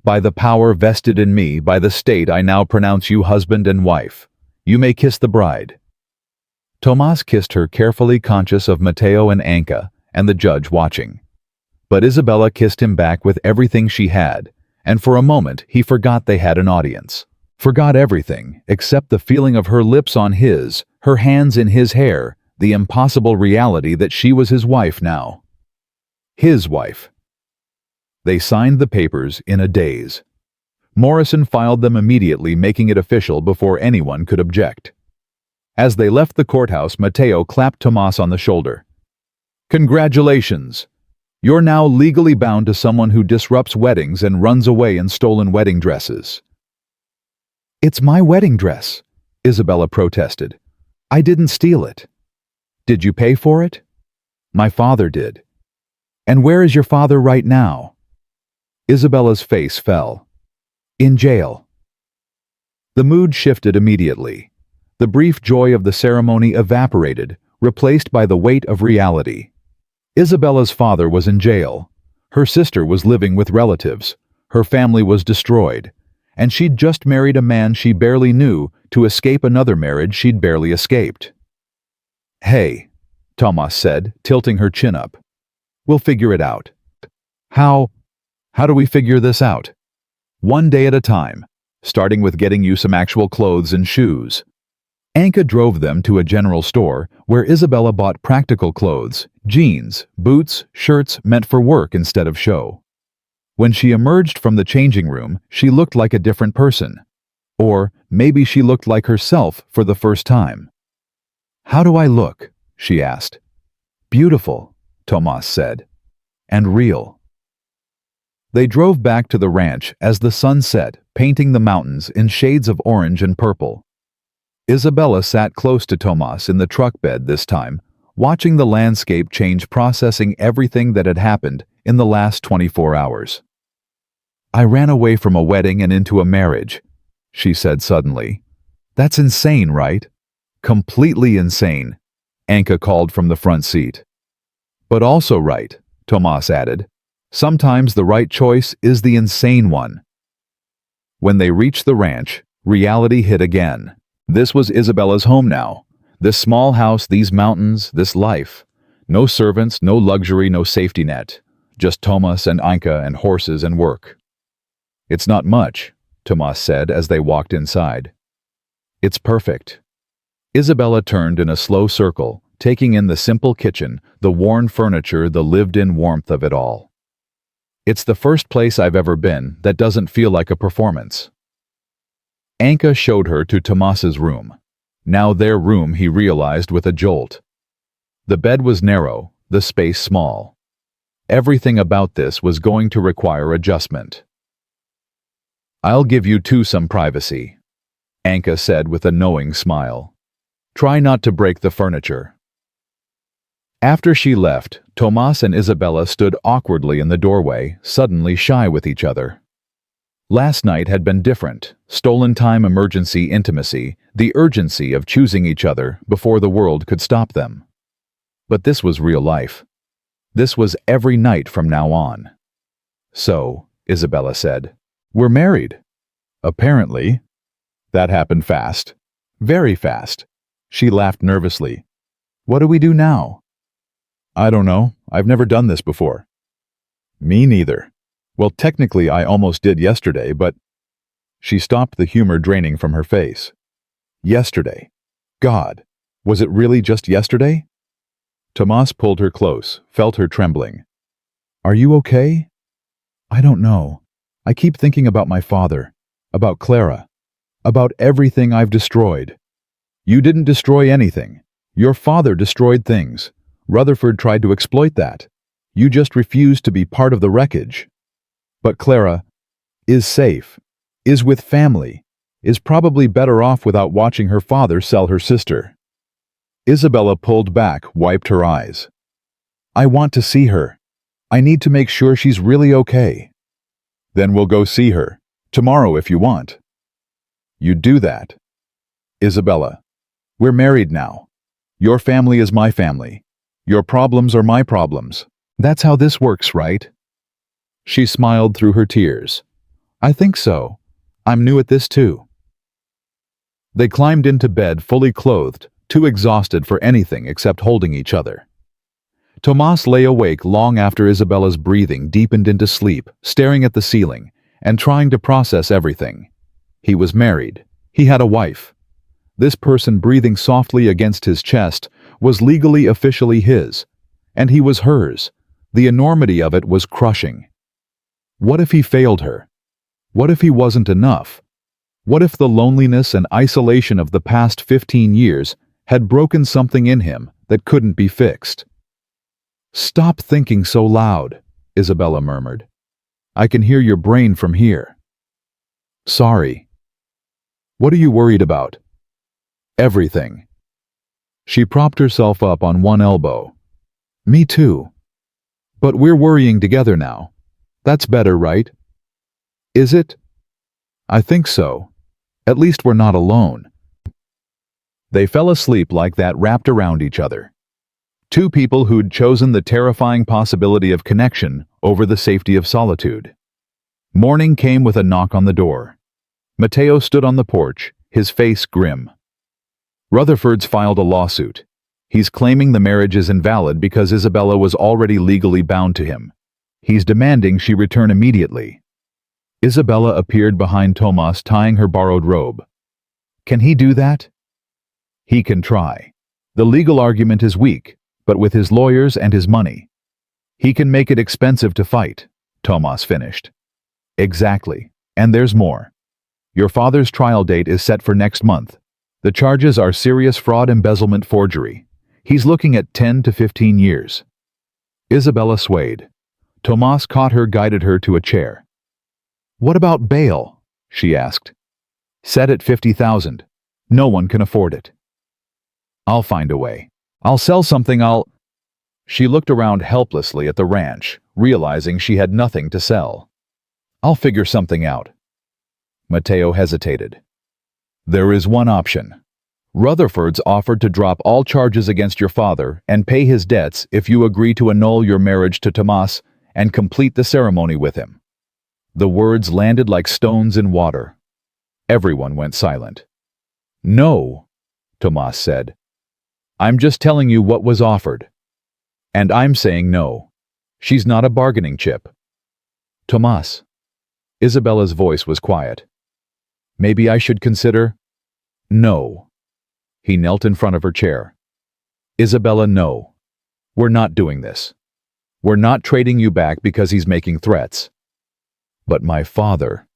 Speaker 2: By the power vested in me by the state, I now pronounce you husband and wife. You may kiss the bride. Tomas kissed her, carefully conscious of Mateo and Anka and the judge watching. But Isabella kissed him back with everything she had, and for a moment he forgot they had an audience. Forgot everything except the feeling of her lips on his, her hands in his hair, the impossible reality that she was his wife now. His wife. They signed the papers in a daze. Morrison filed them immediately, making it official before anyone could object. As they left the courthouse, Mateo clapped Tomas on the shoulder. "Congratulations! You're now legally bound to someone who disrupts weddings and runs away in stolen wedding dresses." "It's my wedding dress," Isabella protested. "I didn't steal it." "Did you pay for it?" "My father did." "And where is your father right now?" Isabella's face fell. "In jail." The mood shifted immediately. The brief joy of the ceremony evaporated, replaced by the weight of reality. Isabella's father was in jail. Her sister was living with relatives. Her family was destroyed. And she'd just married a man she barely knew to escape another marriage she'd barely escaped. "Hey," Tomas said, tilting her chin up. "We'll figure it out." How do we figure this out?" "One day at a time, starting with getting you some actual clothes and shoes." Anka drove them to a general store where Isabella bought practical clothes, jeans, boots, shirts meant for work instead of show. When she emerged from the changing room, she looked like a different person. Or maybe she looked like herself for the first time. "How do I look?" she asked. "Beautiful," Tomas said. "And real." They drove back to the ranch as the sun set, painting the mountains in shades of orange and purple. Isabella sat close to Tomas in the truck bed this time, watching the landscape change, processing everything that had happened in the last 24 hours. "I ran away from a wedding and into a marriage," she said suddenly. "That's insane, right?" "Completely insane," Anka called from the front seat. "But also right," Tomas added. "Sometimes the right choice is the insane one." When they reached the ranch, reality hit again. This was Isabella's home now. This small house, these mountains, this life. No servants, no luxury, no safety net. Just Tomas and Anka and horses and work. "It's not much," Tomas said as they walked inside. "It's perfect." Isabella turned in a slow circle, taking in the simple kitchen, the worn furniture, the lived-in warmth of it all. "It's the first place I've ever been that doesn't feel like a performance." Anka showed her to Tomas's room. Now their room, he realized with a jolt. The bed was narrow, the space small. Everything about this was going to require adjustment. "I'll give you two some privacy," Anka said with a knowing smile. "Try not to break the furniture." After she left, Tomas and Isabella stood awkwardly in the doorway, suddenly shy with each other. Last night had been different. Stolen time, emergency, intimacy, the urgency of choosing each other before the world could stop them. But this was real life. This was every night from now on. "So," Isabella said, "we're married." "Apparently." "That happened fast. Very fast." She laughed nervously. "What do we do now?" "I don't know. I've never done this before." "Me neither. Well, technically I almost did yesterday, but—" She stopped, the humor draining from her face. "Yesterday. God, was it really just yesterday?" Tomas pulled her close, felt her trembling. "Are you okay?" "I don't know. I keep thinking about my father, about Clara, about everything I've destroyed." "You didn't destroy anything. Your father destroyed things. Rutherford tried to exploit that. You just refused to be part of the wreckage. But Clara is safe, is with family, is probably better off without watching her father sell her sister." Isabella pulled back, wiped her eyes. "I want to see her. I need to make sure she's really okay." "Then we'll go see her. Tomorrow if you want." "You'd do that." "Isabella, we're married now. Your family is my family. Your problems are my problems. That's how this works, right?" She smiled through her tears. "I think so. I'm new at this too." They climbed into bed fully clothed, too exhausted for anything except holding each other. Tomas lay awake long after Isabella's breathing deepened into sleep, staring at the ceiling and trying to process everything. He was married. He had a wife. This person breathing softly against his chest was legally, officially his, and he was hers. The enormity of it was crushing. What if he failed her? What if he wasn't enough? What if the loneliness and isolation of the past 15 years had broken something in him that couldn't be fixed. "Stop thinking so loud," Isabella murmured. "I can hear your brain from here." "Sorry." "What are you worried about?" "Everything." She propped herself up on one elbow. "Me too. But we're worrying together now. That's better, right?" "Is it?" "I think so. At least we're not alone." They fell asleep like that, wrapped around each other. Two people who'd chosen the terrifying possibility of connection over the safety of solitude. Morning came with a knock on the door. Matteo stood on the porch, his face grim. "Rutherford's filed a lawsuit. He's claiming the marriage is invalid because Isabella was already legally bound to him. He's demanding she return immediately." Isabella appeared behind Tomas, tying her borrowed robe. "Can he do that?" "He can try. The legal argument is weak, but with his lawyers and his money. He can make it expensive to fight," Tomas finished. "Exactly. And there's more. Your father's trial date is set for next month. The charges are serious fraud, embezzlement, forgery. He's looking at 10 to 15 years. Isabella swayed. Tomas caught her, guided her to a chair. "What about bail?" she asked. "Set at 50,000. No one can afford it." "I'll find a way. I'll sell something, She looked around helplessly at the ranch, realizing she had nothing to sell. "I'll figure something out." Matteo hesitated. "There is one option. Rutherford's offered to drop all charges against your father and pay his debts if you agree to annul your marriage to Tomas and complete the ceremony with him." The words landed like stones in water. Everyone went silent. "No," Tomas said. "I'm just telling you what was offered. And I'm saying no. She's not a bargaining chip." "Tomas." Isabella's voice was quiet. "Maybe I should consider—" "No." He knelt in front of her chair. "Isabella, no. We're not doing this. We're not trading you back because he's making threats. But my father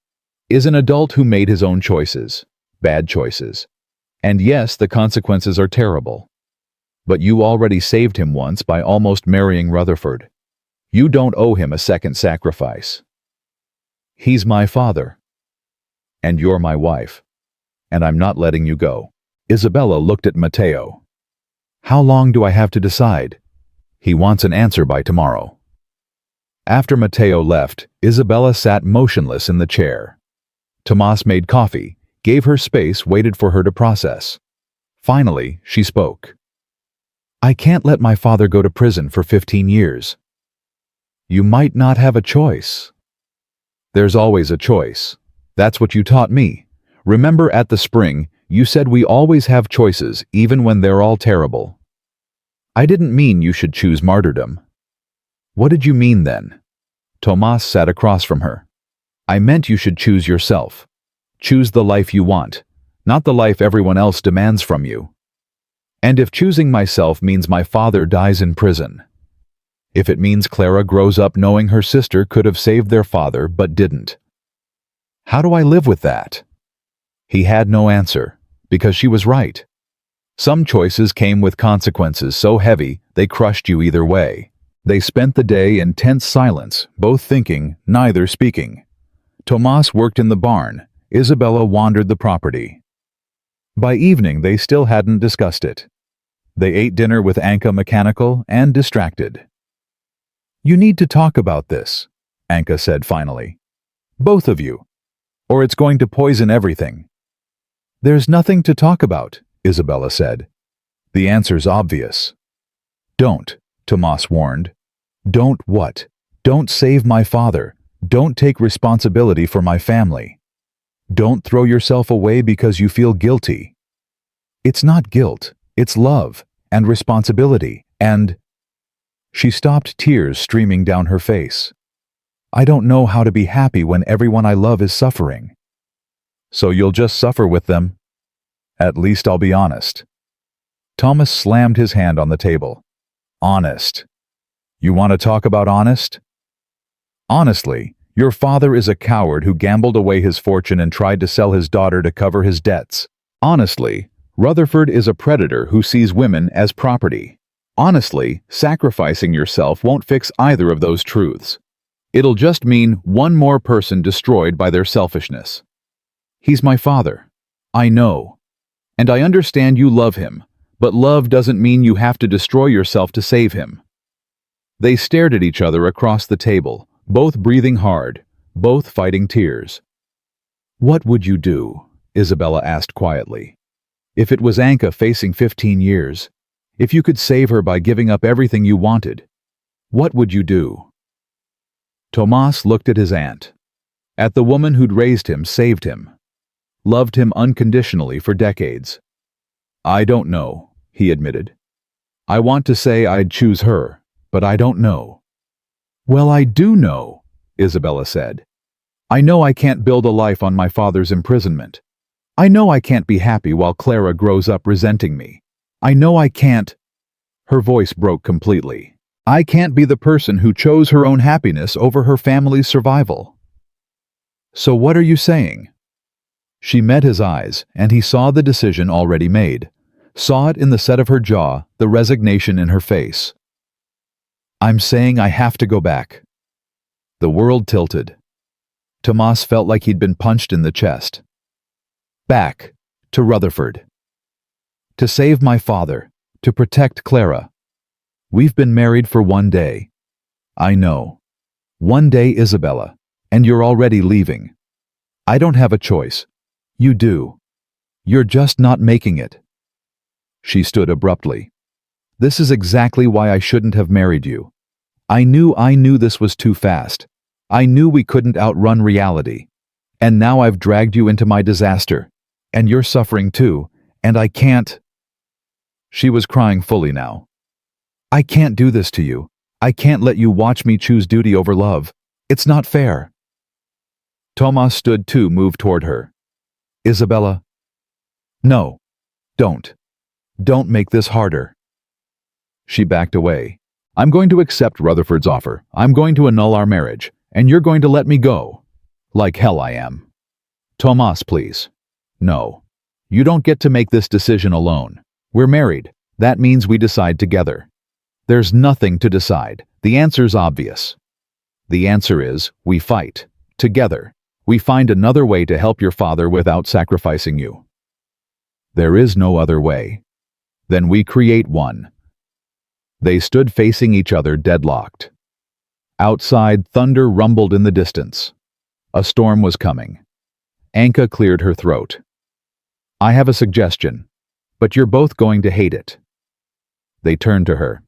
Speaker 2: is an adult who made his own choices, bad choices. And yes, the consequences are terrible. But you already saved him once by almost marrying Rutherford. You don't owe him a second sacrifice. He's my father. And you're my wife. And I'm not letting you go." Isabella looked at Matteo. "How long do I have to decide?" "He wants an answer by tomorrow." After Matteo left, Isabella sat motionless in the chair. Tomas made coffee, gave her space, waited for her to process. Finally, she spoke. "I can't let my father go to prison for 15 years. "You might not have a choice." "There's always a choice. That's what you taught me. Remember at the spring, you said we always have choices, even when they're all terrible." "I didn't mean you should choose martyrdom." "What did you mean then?" Tomas sat across from her. "I meant you should choose yourself. Choose the life you want, not the life everyone else demands from you. And if choosing myself means my father dies in prison, if it means Clara grows up knowing her sister could have saved their father but didn't, how do I live with that?" He had no answer, because she was right. Some choices came with consequences so heavy they crushed you either way. They spent the day in tense silence, both thinking, neither speaking. Tomas worked in the barn. Isabella wandered the property. By evening, they still hadn't discussed it. They ate dinner with Anka, mechanical and distracted. "You need to talk about this," Anka said finally. "Both of you, or it's going to poison everything." "There's nothing to talk about," Isabella said. "The answer's obvious." "Don't," Tomas warned. "Don't what? Don't save my father. Don't take responsibility for my family. Don't throw yourself away because you feel guilty. It's not guilt, it's love and responsibility and—" She stopped, tears streaming down her face. "I don't know how to be happy when everyone I love is suffering." "So you'll just suffer with them?" "At least I'll be honest." Tomas slammed his hand on the table. "Honest. You want to talk about honest?" "Honestly, your father is a coward who gambled away his fortune and tried to sell his daughter to cover his debts. Honestly, Rutherford is a predator who sees women as property. Honestly, sacrificing yourself won't fix either of those truths. It'll just mean one more person destroyed by their selfishness. He's my father. I know. And I understand you love him, but love doesn't mean you have to destroy yourself to save him. They stared at each other across the table, both breathing hard, both fighting tears. "What would you do?" Isabella asked quietly. "If it was Anka facing 15 years, if you could save her by giving up everything you wanted, what would you do?" Tomas looked at his aunt, at the woman who'd raised him, saved him, loved him unconditionally for decades. "I don't know," he admitted. "I want to say I'd choose her, but I don't know." "Well, I do know," Isabella said. "I know I can't build a life on my father's imprisonment. I know I can't be happy while Clara grows up resenting me. I know I can't—" Her voice broke completely. "I can't be the person who chose her own happiness over her family's survival." "So what are you saying?" She met his eyes, and he saw the decision already made. Saw it in the set of her jaw, the resignation in her face. "I'm saying I have to go back." The world tilted. Tomas felt like he'd been punched in the chest. "Back. To Rutherford. To save my father. To protect Clara. We've been married for one day. I know. One day, Isabella, and you're already leaving. I don't have a choice. You do. You're just not making it." She stood abruptly. "This is exactly why I shouldn't have married you. I knew this was too fast. I knew we couldn't outrun reality. And now I've dragged you into my disaster. And you're suffering too, and I can't—" She was crying fully now. "I can't do this to you. I can't let you watch me choose duty over love. It's not fair." Tomas stood too, moved toward her. "Isabella. No. Don't. Don't make this harder." She backed away. "I'm going to accept Rutherford's offer. I'm going to annul our marriage, and you're going to let me go. Like hell I am." "Tomas, please. No. You don't get to make this decision alone. We're married. That means we decide together. There's nothing to decide. The answer's obvious. The answer is, we fight. Together. We find another way to help your father without sacrificing you." "There is no other way." "Then we create one." They stood facing each other, deadlocked. Outside, thunder rumbled in the distance. A storm was coming. Anka cleared her throat. "I have a suggestion, but you're both going to hate it." They turned to her.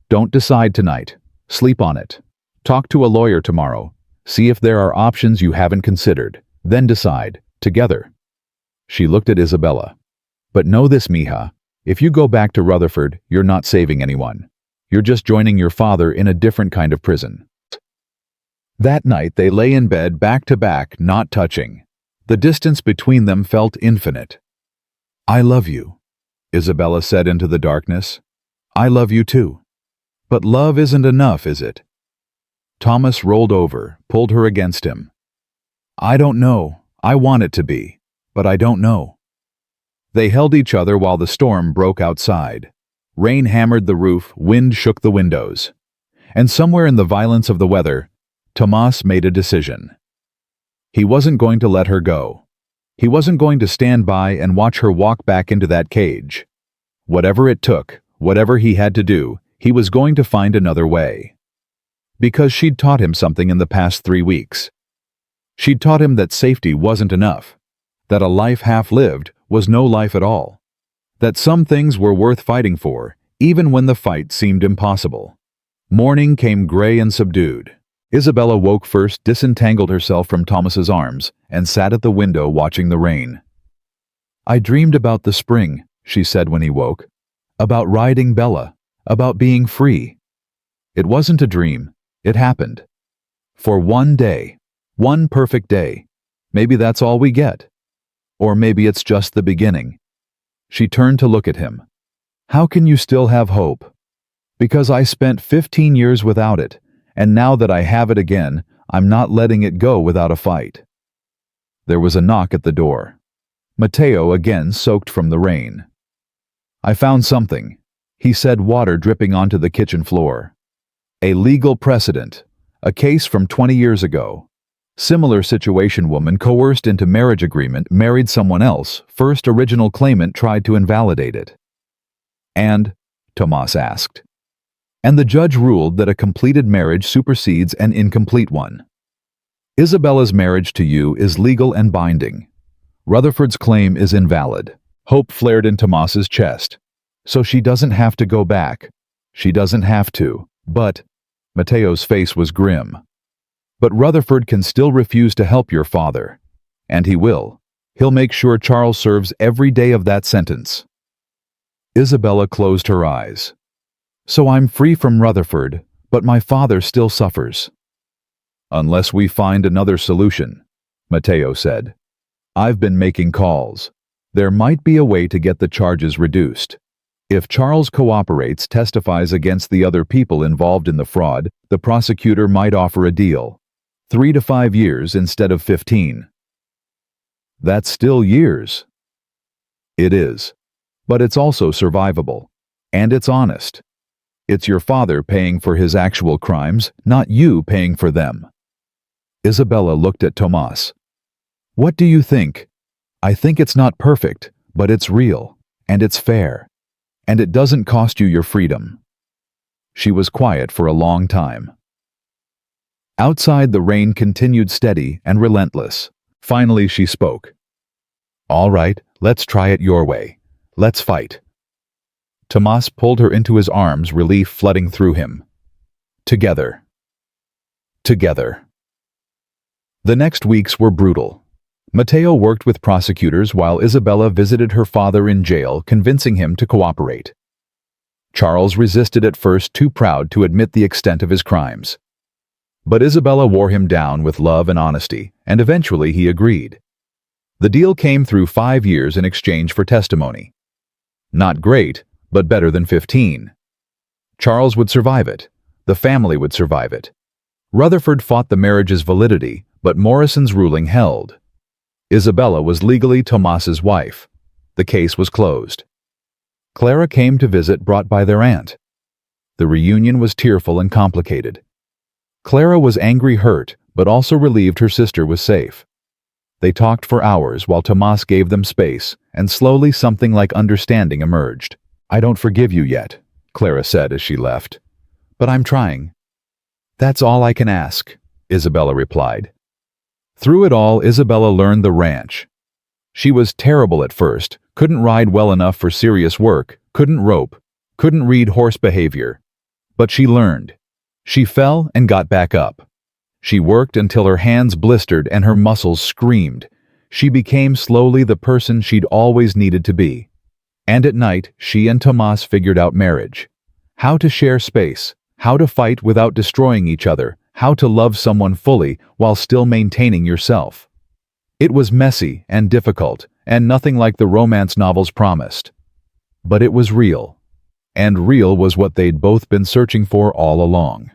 Speaker 2: "Don't decide tonight. Sleep on it. Talk to a lawyer tomorrow. See if there are options you haven't considered. Then decide, together." She looked at Isabella. "But know this, mija. If you go back to Rutherford, you're not saving anyone. You're just joining your father in a different kind of prison." That night they lay in bed back to back, not touching. The distance between them felt infinite. "I love you," Isabella said into the darkness. "I love you too. But love isn't enough, is it?" Tomas rolled over, pulled her against him. "I don't know. I want it to be, but I don't know." They held each other while the storm broke outside. Rain hammered the roof, wind shook the windows. And somewhere in the violence of the weather, Tomas made a decision. He wasn't going to let her go. He wasn't going to stand by and watch her walk back into that cage. Whatever it took, whatever he had to do, he was going to find another way. Because she'd taught him something in the past 3 weeks. She'd taught him that safety wasn't enough, that a life half lived was no life at all, that some things were worth fighting for, even when the fight seemed impossible. Morning came gray and subdued. Isabella woke first, disentangled herself from Tomas's arms, and sat at the window watching the rain. "I dreamed about the spring," she said when he woke. "About riding Bella, about being free. It wasn't a dream, it happened. For one day, one perfect day. Maybe that's all we get. Or maybe it's just the beginning." She turned to look at him. "How can you still have hope?" "Because I spent 15 years without it. And now that I have it again, I'm not letting it go without a fight." There was a knock at the door. Mateo again soaked from the rain. "I found something," he said, water dripping onto the kitchen floor. "A legal precedent. A case from 20 years ago. Similar situation: woman coerced into marriage agreement, married someone else, first original claimant tried to invalidate it." "And?" Tomas asked. "And the judge ruled that a completed marriage supersedes an incomplete one. Isabella's marriage to you is legal and binding. Rutherford's claim is invalid." Hope flared in Tomas's chest. "So she doesn't have to go back." "She doesn't have to, but—" Mateo's face was grim. "But Rutherford can still refuse to help your father. And he will. He'll make sure Charles serves every day of that sentence." Isabella closed her eyes. "So I'm free from Rutherford, but my father still suffers." "Unless we find another solution," Mateo said. "I've been making calls. There might be a way to get the charges reduced. If Charles cooperates, testifies against the other people involved in the fraud, the prosecutor might offer a deal. 3 to 5 years instead of 15. That's still years. It is. But it's also survivable. And it's honest. It's your father paying for his actual crimes, not you paying for them." Isabella looked at Tomas. "What do you think?" "I think it's not perfect, but it's real, and it's fair. And it doesn't cost you your freedom." She was quiet for a long time. Outside, the rain continued steady and relentless. Finally, she spoke. "All right, let's try it your way. Let's fight." Tomas pulled her into his arms, relief flooding through him. Together. Together. The next weeks were brutal. Mateo worked with prosecutors while Isabella visited her father in jail, convincing him to cooperate. Charles resisted at first, too proud to admit the extent of his crimes. But Isabella wore him down with love and honesty, and eventually he agreed. The deal came through 5 years in exchange for testimony. Not great, but better than 15. Charles would survive it. The family would survive it. Rutherford fought the marriage's validity, but Morrison's ruling held. Isabella was legally Tomas's wife. The case was closed. Clara came to visit, brought by their aunt. The reunion was tearful and complicated. Clara was angry, hurt, but also relieved her sister was safe. They talked for hours while Tomas gave them space, and slowly something like understanding emerged. "I don't forgive you yet," Clara said as she left. "But I'm trying." "That's all I can ask," Isabella replied. Through it all, Isabella learned the ranch. She was terrible at first, couldn't ride well enough for serious work, couldn't rope, couldn't read horse behavior. But she learned. She fell and got back up. She worked until her hands blistered and her muscles screamed. She became slowly the person she'd always needed to be. And at night, she and Tomas figured out marriage. How to share space, how to fight without destroying each other, how to love someone fully while still maintaining yourself. It was messy and difficult, and nothing like the romance novels promised. But it was real. And real was what they'd both been searching for all along.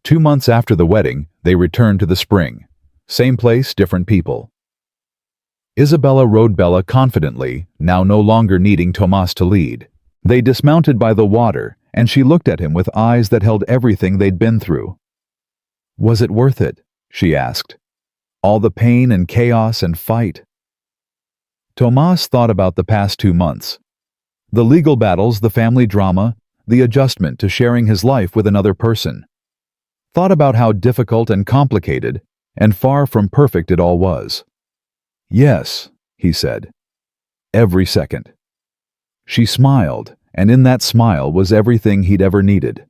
Speaker 2: 2 months after the wedding, they returned to the spring. Same place, different people. Isabella rode Bella confidently, now no longer needing Tomas to lead. They dismounted by the water, and she looked at him with eyes that held everything they'd been through. "Was it worth it?" she asked. "All the pain and chaos and fight?" Tomas thought about the past 2 months. The legal battles, the family drama, the adjustment to sharing his life with another person. Thought about how difficult and complicated, and far from perfect it all was. "Yes," he said. "Every second." She smiled, and in that smile was everything he'd ever needed.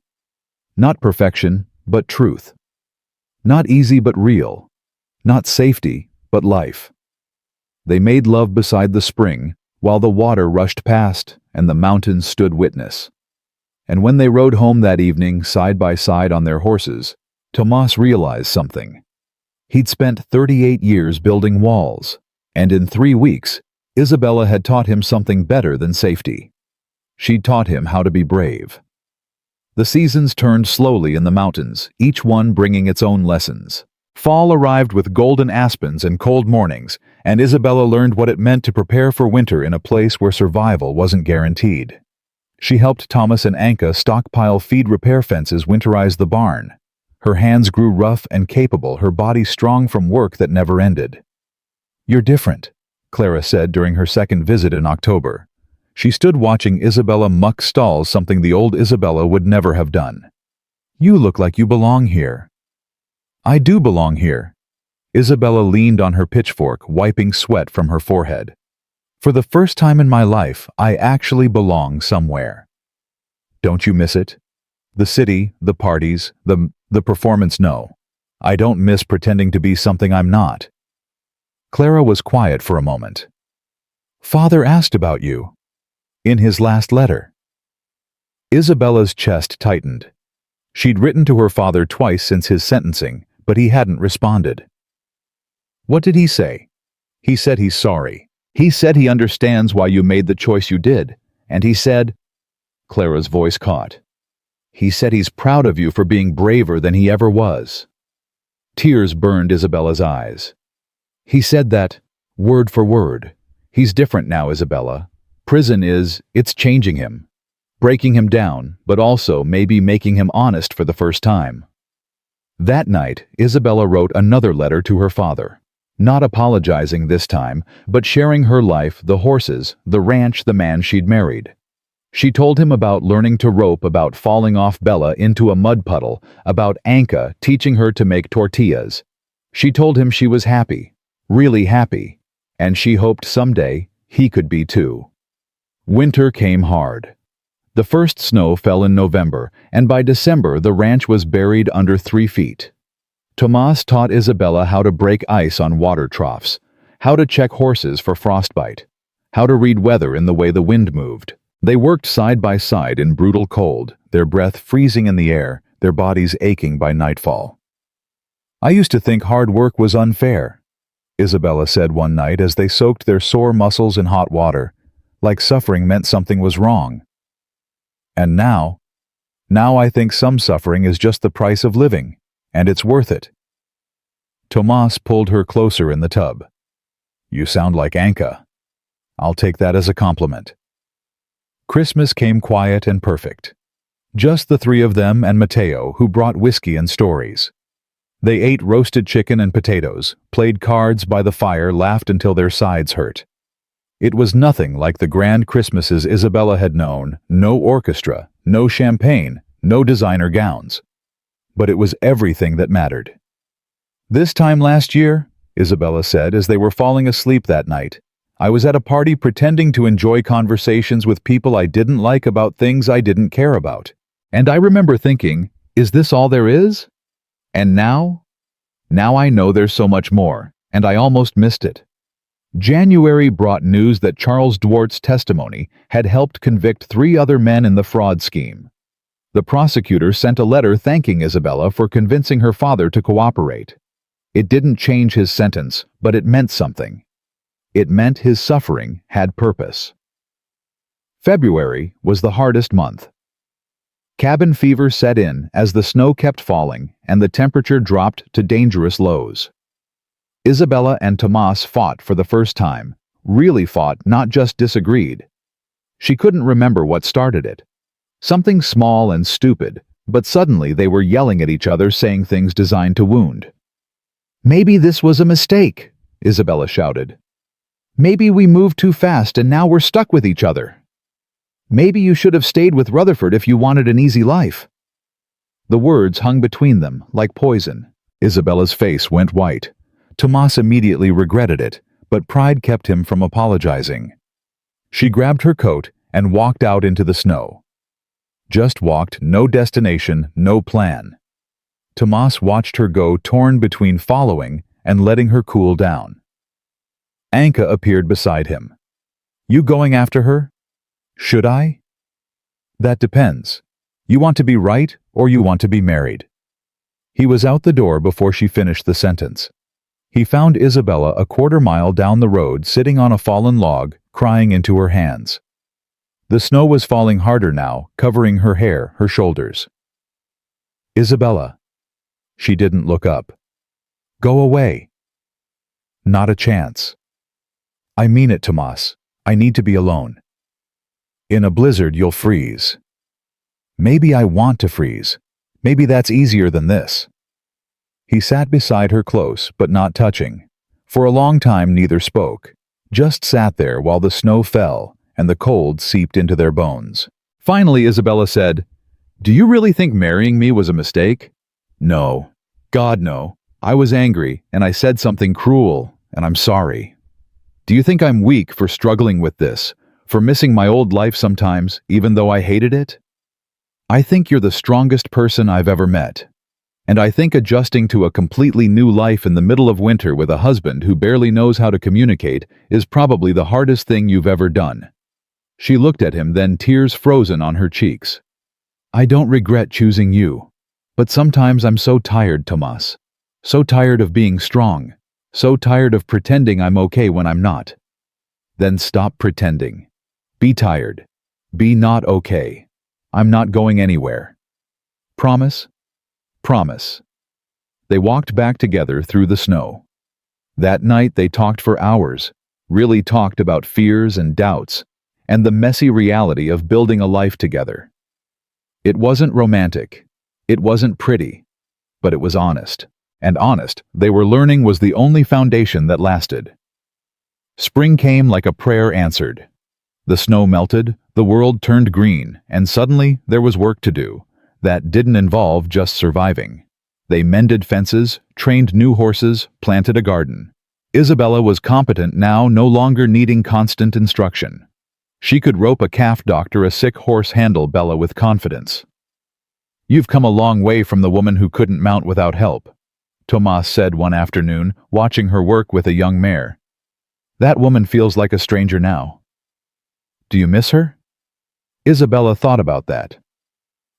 Speaker 2: Not perfection, but truth. Not easy, but real. Not safety, but life. They made love beside the spring, while the water rushed past and the mountains stood witness. And when they rode home that evening, side by side on their horses, Tomas realized something. He'd spent 38 years building walls, and in 3 weeks, Isabella had taught him something better than safety. She'd taught him how to be brave. The seasons turned slowly in the mountains, each one bringing its own lessons. Fall arrived with golden aspens and cold mornings, and Isabella learned what it meant to prepare for winter in a place where survival wasn't guaranteed. She helped Thomas and Anka stockpile feed repair fences, winterize the barn. Her hands grew rough and capable, her body strong from work that never ended. "You're different," Clara said during her second visit in October. She stood watching Isabella muck stalls, something the old Isabella would never have done. "You look like you belong here." "I do belong here." Isabella leaned on her pitchfork, wiping sweat from her forehead. "For the first time in my life, I actually belong somewhere." "Don't you miss it? The city, the parties, the performance? No. I don't miss pretending to be something I'm not." Clara was quiet for a moment. "Father asked about you. In his last letter." Isabella's chest tightened. She'd written to her father twice since his sentencing, but he hadn't responded. "What did he say?" "He said he's sorry. He said he understands why you made the choice you did. And he said—" Clara's voice caught. "He said he's proud of you for being braver than he ever was." Tears burned Isabella's eyes. "He said that, word for word. He's different now, Isabella. Prison it's changing him. Breaking him down, but also maybe making him honest for the first time." That night, Isabella wrote another letter to her father. Not apologizing this time, but sharing her life, the horses, the ranch, the man she'd married. She told him about learning to rope, about falling off Bella into a mud puddle, about Anka teaching her to make tortillas. She told him she was happy, really happy, and she hoped someday he could be too. Winter came hard. The first snow fell in November, and by December the ranch was buried under 3 feet. Tomas taught Isabella how to break ice on water troughs, how to check horses for frostbite, how to read weather in the way the wind moved. They worked side by side in brutal cold, their breath freezing in the air, their bodies aching by nightfall. "I used to think hard work was unfair," Isabella said one night as they soaked their sore muscles in hot water, like suffering meant something was wrong. "And now I think some suffering is just the price of living, and it's worth it." Tomas pulled her closer in the tub. "You sound like Anka. I'll take that as a compliment." Christmas came quiet and perfect. Just the 3 of them and Mateo, who brought whiskey and stories. They ate roasted chicken and potatoes, played cards by the fire, laughed until their sides hurt. It was nothing like the grand Christmases Isabella had known, no orchestra, no champagne, no designer gowns. But it was everything that mattered. "This time last year," Isabella said as they were falling asleep that night, "I was at a party pretending to enjoy conversations with people I didn't like about things I didn't care about. And I remember thinking, is this all there is? And now I know there's so much more, and I almost missed it." January brought news that Charles Dwarte's testimony had helped convict 3 other men in the fraud scheme. The prosecutor sent a letter thanking Isabella for convincing her father to cooperate. It didn't change his sentence, but it meant something. It meant his suffering had purpose. February was the hardest month. Cabin fever set in as the snow kept falling and the temperature dropped to dangerous lows. Isabella and Tomas fought for the first time, really fought, not just disagreed. She couldn't remember what started it. Something small and stupid, but suddenly they were yelling at each other, saying things designed to wound. "Maybe this was a mistake," Isabella shouted. "Maybe we moved too fast and now we're stuck with each other. Maybe you should have stayed with Rutherford if you wanted an easy life." The words hung between them like poison. Isabella's face went white. Tomas immediately regretted it, but pride kept him from apologizing. She grabbed her coat and walked out into the snow. Just walked, no destination, no plan. Tomas watched her go, torn between following and letting her cool down. Anka appeared beside him. "You going after her?" "Should I?" "That depends. You want to be right or you want to be married." He was out the door before she finished the sentence. He found Isabella a quarter-mile down the road, sitting on a fallen log, crying into her hands. The snow was falling harder now, covering her hair, her shoulders. "Isabella." She didn't look up. Go away. Not a chance. I mean it, Tomas. I need to be alone. In a blizzard, you'll freeze. Maybe I want to freeze. Maybe that's easier than this. He sat beside her close, but not touching. For a long time, neither spoke, just sat there while the snow fell and the cold seeped into their bones. Finally, Isabella said, "Do you really think marrying me was a mistake?" "No. God, no. I was angry, and I said something cruel, and I'm sorry. Do you think I'm weak for struggling with this, for missing my old life sometimes, even though I hated it? I think you're the strongest person I've ever met. And I think adjusting to a completely new life in the middle of winter with a husband who barely knows how to communicate is probably the hardest thing you've ever done." She looked at him, then tears frozen on her cheeks. "I don't regret choosing you. But sometimes I'm so tired, Tomas. So tired of being strong. So tired of pretending I'm okay when I'm not." "Then stop pretending. Be tired. Be not okay. I'm not going anywhere. Promise?" "Promise." They walked back together through the snow. That night they talked for hours, really talked about fears and doubts, and the messy reality of building a life together. It wasn't romantic. It wasn't pretty. But it was honest. And honest, they were learning, was the only foundation that lasted. Spring came like a prayer answered. The snow melted, the world turned green, and suddenly there was work to do. That didn't involve just surviving. They mended fences, trained new horses, planted a garden. Isabella was competent now, no longer needing constant instruction. She could rope a calf doctor a sick horse, handle Bella with confidence. "You've come a long way from the woman who couldn't mount without help," Tomas said one afternoon, watching her work with a young mare. "That woman feels like a stranger now." "Do you miss her?" Isabella thought about that.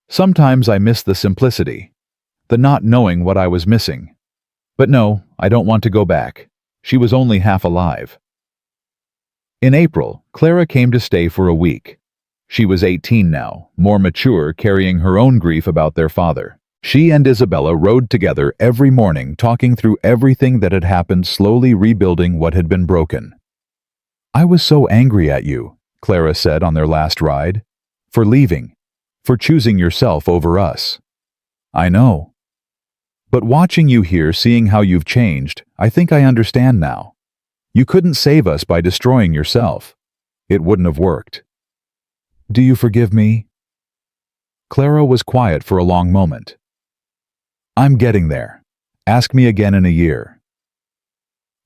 Speaker 2: "Sometimes I miss the simplicity, the not knowing what I was missing. But no, I don't want to go back. She was only half alive." In April, Clara came to stay for a week. She was 18 now, more mature, carrying her own grief about their father. She and Isabella rode together every morning, talking through everything that had happened, slowly rebuilding what had been broken. "I was so angry at you," Clara said on their last ride, "for leaving, for choosing yourself over us." "I know. But watching you here, seeing how you've changed, I think I understand now. You couldn't save us by destroying yourself. It wouldn't have worked. Do you forgive me?" Clara was quiet for a long moment. "I'm getting there. Ask me again in a year."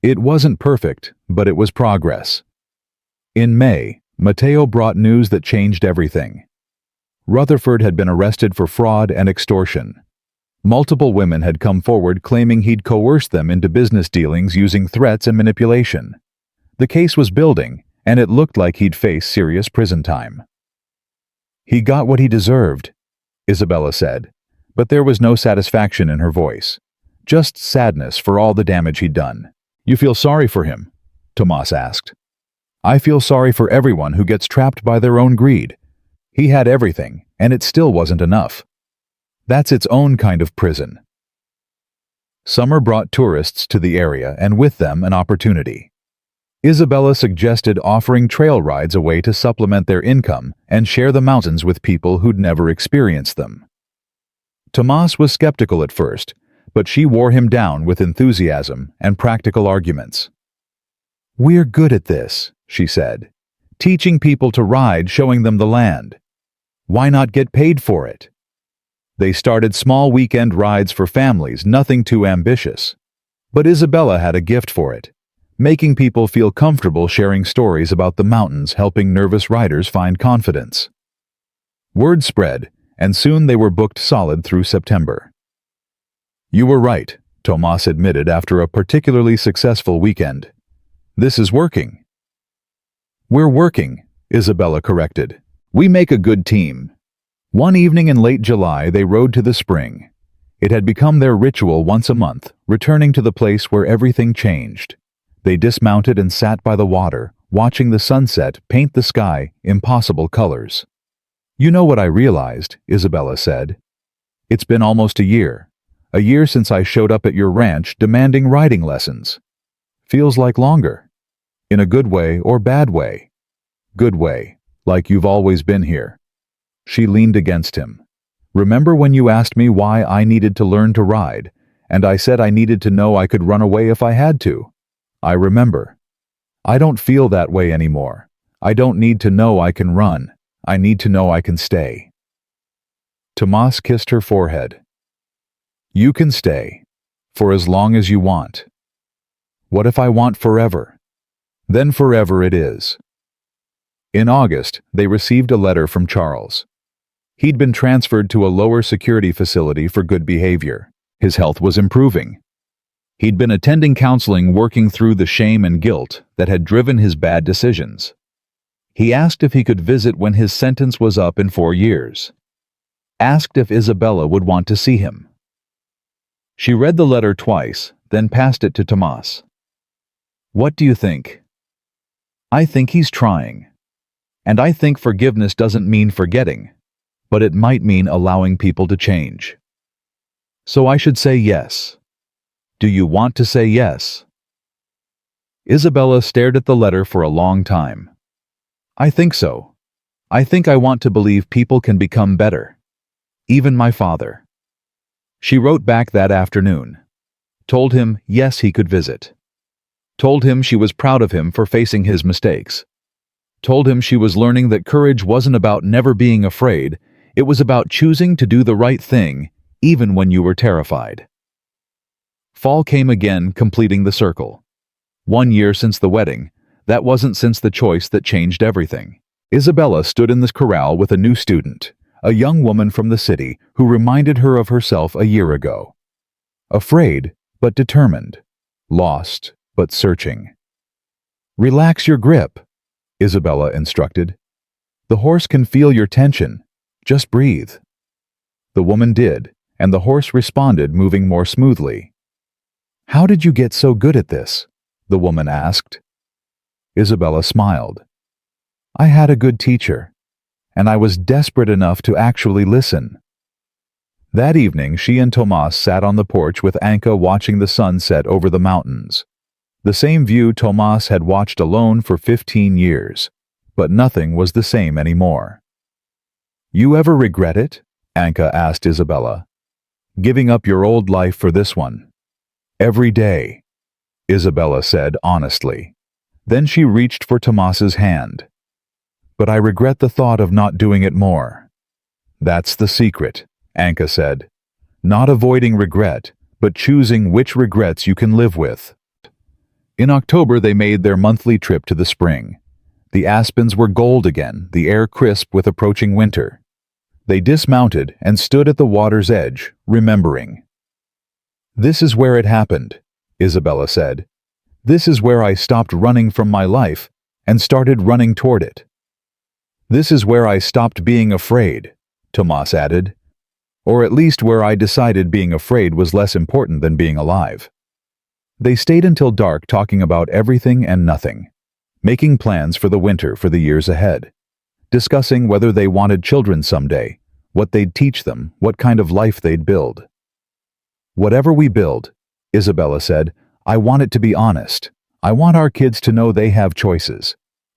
Speaker 2: It wasn't perfect, but it was progress. In May, Mateo brought news that changed everything. Rutherford had been arrested for fraud and extortion. Multiple women had come forward claiming he'd coerced them into business dealings using threats and manipulation. The case was building, and it looked like he'd face serious prison time. "He got what he deserved," Isabella said, but there was no satisfaction in her voice, just sadness for all the damage he'd done. "You feel sorry for him?" Tomas asked. "I feel sorry for everyone who gets trapped by their own greed. He had everything, and it still wasn't enough. That's its own kind of prison." Summer brought tourists to the area, and with them an opportunity. Isabella suggested offering trail rides, a way to supplement their income and share the mountains with people who'd never experienced them. Tomas was skeptical at first, but she wore him down with enthusiasm and practical arguments. "We're good at this," she said. "Teaching people to ride, showing them the land. Why not get paid for it?" They started small weekend rides for families, nothing too ambitious. But Isabella had a gift for it, making people feel comfortable sharing stories about the mountains, helping nervous riders find confidence. Word spread, and soon they were booked solid through September. "You were right," Tomas admitted after a particularly successful weekend. "This is working." "We're working," Isabella corrected. "We make a good team." One evening in late July, they rode to the spring. It had become their ritual once a month, returning to the place where everything changed. They dismounted and sat by the water, watching the sunset paint the sky impossible colors. "You know what I realized," Isabella said. "It's been almost a year. A year since I showed up at your ranch demanding riding lessons. Feels like longer. In a good way or bad way? Good way, like you've always been here. She leaned against him. Remember when you asked me why I needed to learn to ride, and I said I needed to know I could run away if I had to? I remember. I don't feel that way anymore. I don't need to know I can run. I need to know I can stay. Tomas kissed her forehead. You can stay. For as long as you want. What if I want forever? Then forever it is. In August, they received a letter from Charles. He'd been transferred to a lower security facility for good behavior. His health was improving. He'd been attending counseling, working through the shame and guilt that had driven his bad decisions. He asked if he could visit when his sentence was up in 4 years. Asked if Isabella would want to see him. She read the letter twice, then passed it to Tomas. What do you think? I think he's trying. And I think forgiveness doesn't mean forgetting, but it might mean allowing people to change. So I should say yes. Do you want to say yes? Isabella stared at the letter for a long time. I think so. I think I want to believe people can become better. Even my father. She wrote back that afternoon. Told him yes, he could visit. Told him she was proud of him for facing his mistakes. Told him she was learning that courage wasn't about never being afraid, it was about choosing to do the right thing, even when you were terrified. Fall came again, completing the circle. 1 year since the wedding, that wasn't since the choice that changed everything. Isabella stood in the corral with a new student, a young woman from the city who reminded her of herself a year ago. Afraid, but determined. Lost, but searching. Relax your grip, Isabella instructed. The horse can feel your tension. Just breathe. The woman did, and the horse responded, moving more smoothly. How did you get so good at this? The woman asked. Isabella smiled. I had a good teacher, and I was desperate enough to actually listen. That evening, she and Tomas sat on the porch with Anka, watching the sun set over the mountains. The same view Tomas had watched alone for 15 years, but nothing was the same anymore. You ever regret it? Anka asked Isabella. Giving up your old life for this one? Every day, Isabella said honestly. Then she reached for Tomas's hand. But I regret the thought of not doing it more. That's the secret, Anka said. Not avoiding regret, but choosing which regrets you can live with. In October, they made their monthly trip to the spring. The aspens were gold again, the air crisp with approaching winter. They dismounted and stood at the water's edge, remembering. This is where it happened, Isabella said. This is where I stopped running from my life and started running toward it. This is where I stopped being afraid, Tomas added. Or at least where I decided being afraid was less important than being alive. They stayed until dark, talking about everything and nothing, making plans for the winter, for the years ahead, discussing whether they wanted children someday, what they'd teach them, what kind of life they'd build. Whatever we build, Isabella said, I want it to be honest. I want our kids to know they have choices,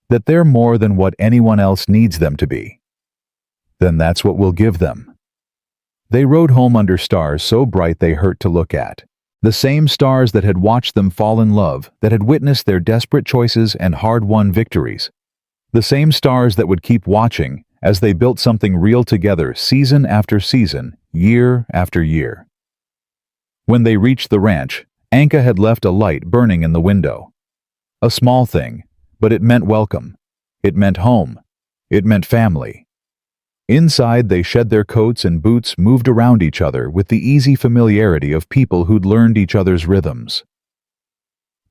Speaker 2: that they're more than what anyone else needs them to be. Then that's what we'll give them. They rode home under stars so bright they hurt to look at. The same stars that had watched them fall in love, that had witnessed their desperate choices and hard-won victories. The same stars that would keep watching as they built something real together, season after season, year after year. When they reached the ranch, Anka had left a light burning in the window. A small thing, but it meant welcome. It meant home. It meant family. Inside, they shed their coats and boots, moved around each other with the easy familiarity of people who'd learned each other's rhythms.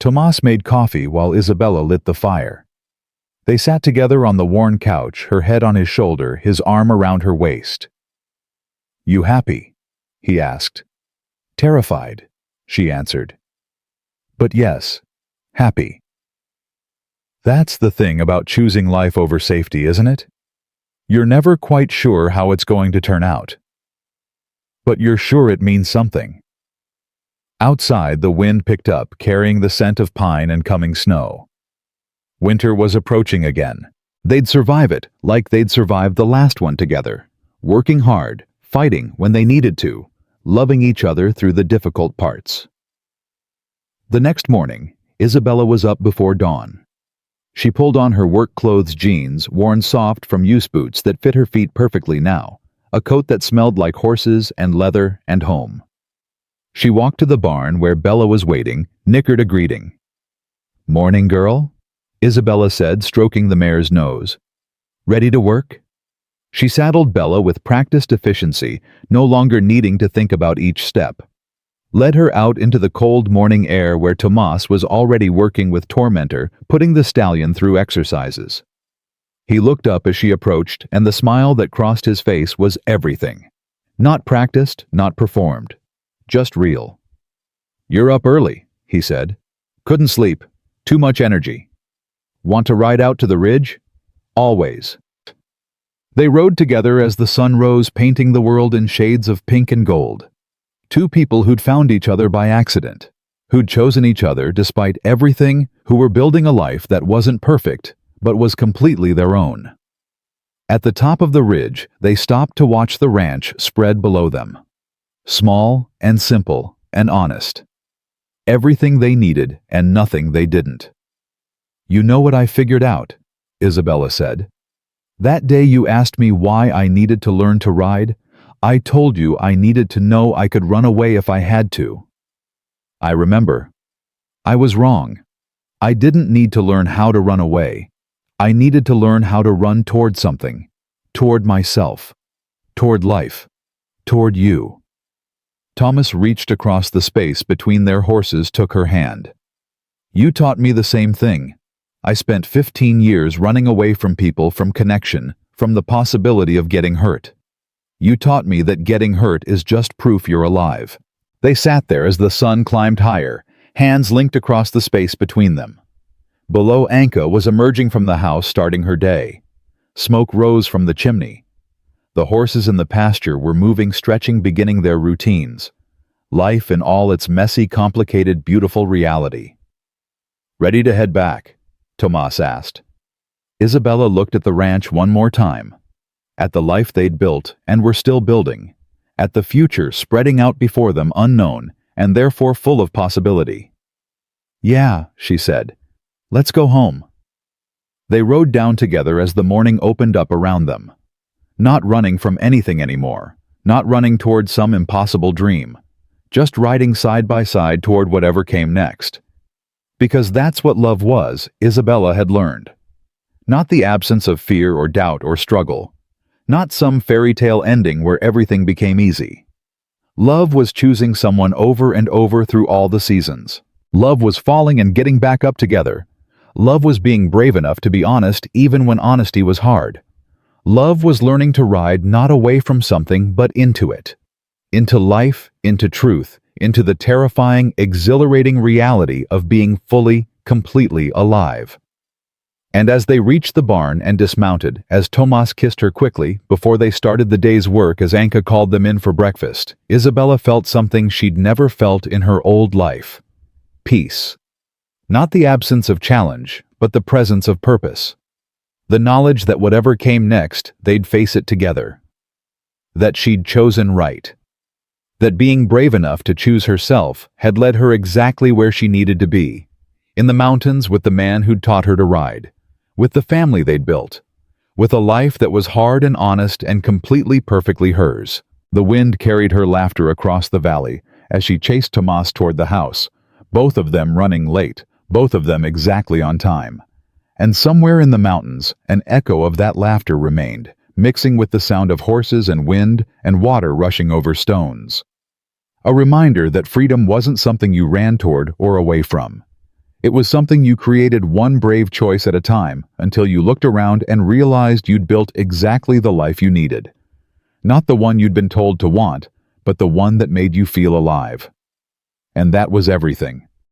Speaker 2: Tomas made coffee while Isabella lit the fire. They sat together on the worn couch, her head on his shoulder, his arm around her waist. You happy? He asked. Terrified, she answered. But yes, happy. That's the thing about choosing life over safety, isn't it? You're never quite sure how it's going to turn out. But you're sure it means something. Outside, the wind picked up, carrying the scent of pine and coming snow. Winter was approaching again. They'd survive it like they'd survived the last one together, working hard, fighting when they needed to, loving each other through the difficult parts. The next morning, Isabella was up before dawn. She pulled on her work-clothes jeans, worn soft from use boots that fit her feet perfectly now, a coat that smelled like horses and leather and home. She walked to the barn where Bella was waiting, nickered a greeting. "Morning, girl," Isabella said, stroking the mare's nose. "Ready to work?" She saddled Bella with practiced efficiency, no longer needing to think about each step. Led her out into the cold morning air where Tomas was already working with Tormentor, putting the stallion through exercises. He looked up as she approached, and the smile that crossed his face was everything. Not practiced, not performed. Just real. "You're up early," he said. "Couldn't sleep. Too much energy. Want to ride out to the ridge?" "Always." They rode together as the sun rose, painting the world in shades of pink and gold. Two people who'd found each other by accident, who'd chosen each other despite everything, who were building a life that wasn't perfect, but was completely their own. At the top of the ridge, they stopped to watch the ranch spread below them. Small and simple and honest. Everything they needed and nothing they didn't. "You know what I figured out," Isabella said. "That day you asked me why I needed to learn to ride, I told you I needed to know I could run away if I had to." "I remember. I was wrong. I didn't need to learn how to run away. I needed to learn how to run toward something, toward myself, toward life, toward you." Tomas reached across the space between their horses, took her hand. "You taught me the same thing. I spent 15 years running away from people, from connection, from the possibility of getting hurt. You taught me that getting hurt is just proof you're alive." They sat there as the sun climbed higher, hands linked across the space between them. Below, Anka was emerging from the house, starting her day. Smoke rose from the chimney. The horses in the pasture were moving, stretching, beginning their routines. Life in all its messy, complicated, beautiful reality. "Ready to head back?" Tomas asked. Isabella looked at the ranch one more time. At the life they'd built and were still building. At the future spreading out before them, unknown, and therefore full of possibility. "Yeah," she said. "Let's go home." They rode down together as the morning opened up around them. Not running from anything anymore, not running toward some impossible dream, just riding side by side toward whatever came next. Because that's what love was, Isabella had learned. Not the absence of fear or doubt or struggle. Not some fairy tale ending where everything became easy. Love was choosing someone over and over through all the seasons. Love was falling and getting back up together. Love was being brave enough to be honest even when honesty was hard. Love was learning to ride not away from something but into it. Into life, into truth, into the terrifying, exhilarating reality of being fully, completely alive. And as they reached the barn and dismounted, as Tomas kissed her quickly before they started the day's work, as Anka called them in for breakfast, Isabella felt something she'd never felt in her old life. Peace. Not the absence of challenge, but the presence of purpose. The knowledge that whatever came next, they'd face it together. That she'd chosen right. That being brave enough to choose herself had led her exactly where she needed to be. In the mountains with the man who'd taught her to ride. With the family they'd built. With a life that was hard and honest and completely perfectly hers. The wind carried her laughter across the valley as she chased Tomas toward the house, both of them running late, both of them exactly on time. And somewhere in the mountains, an echo of that laughter remained, mixing with the sound of horses and wind and water rushing over stones. A reminder that freedom wasn't something you ran toward or away from. It was something you created one brave choice at a time until you looked around and realized you'd built exactly the life you needed. Not the one you'd been told to want, but the one that made you feel alive. And that was everything.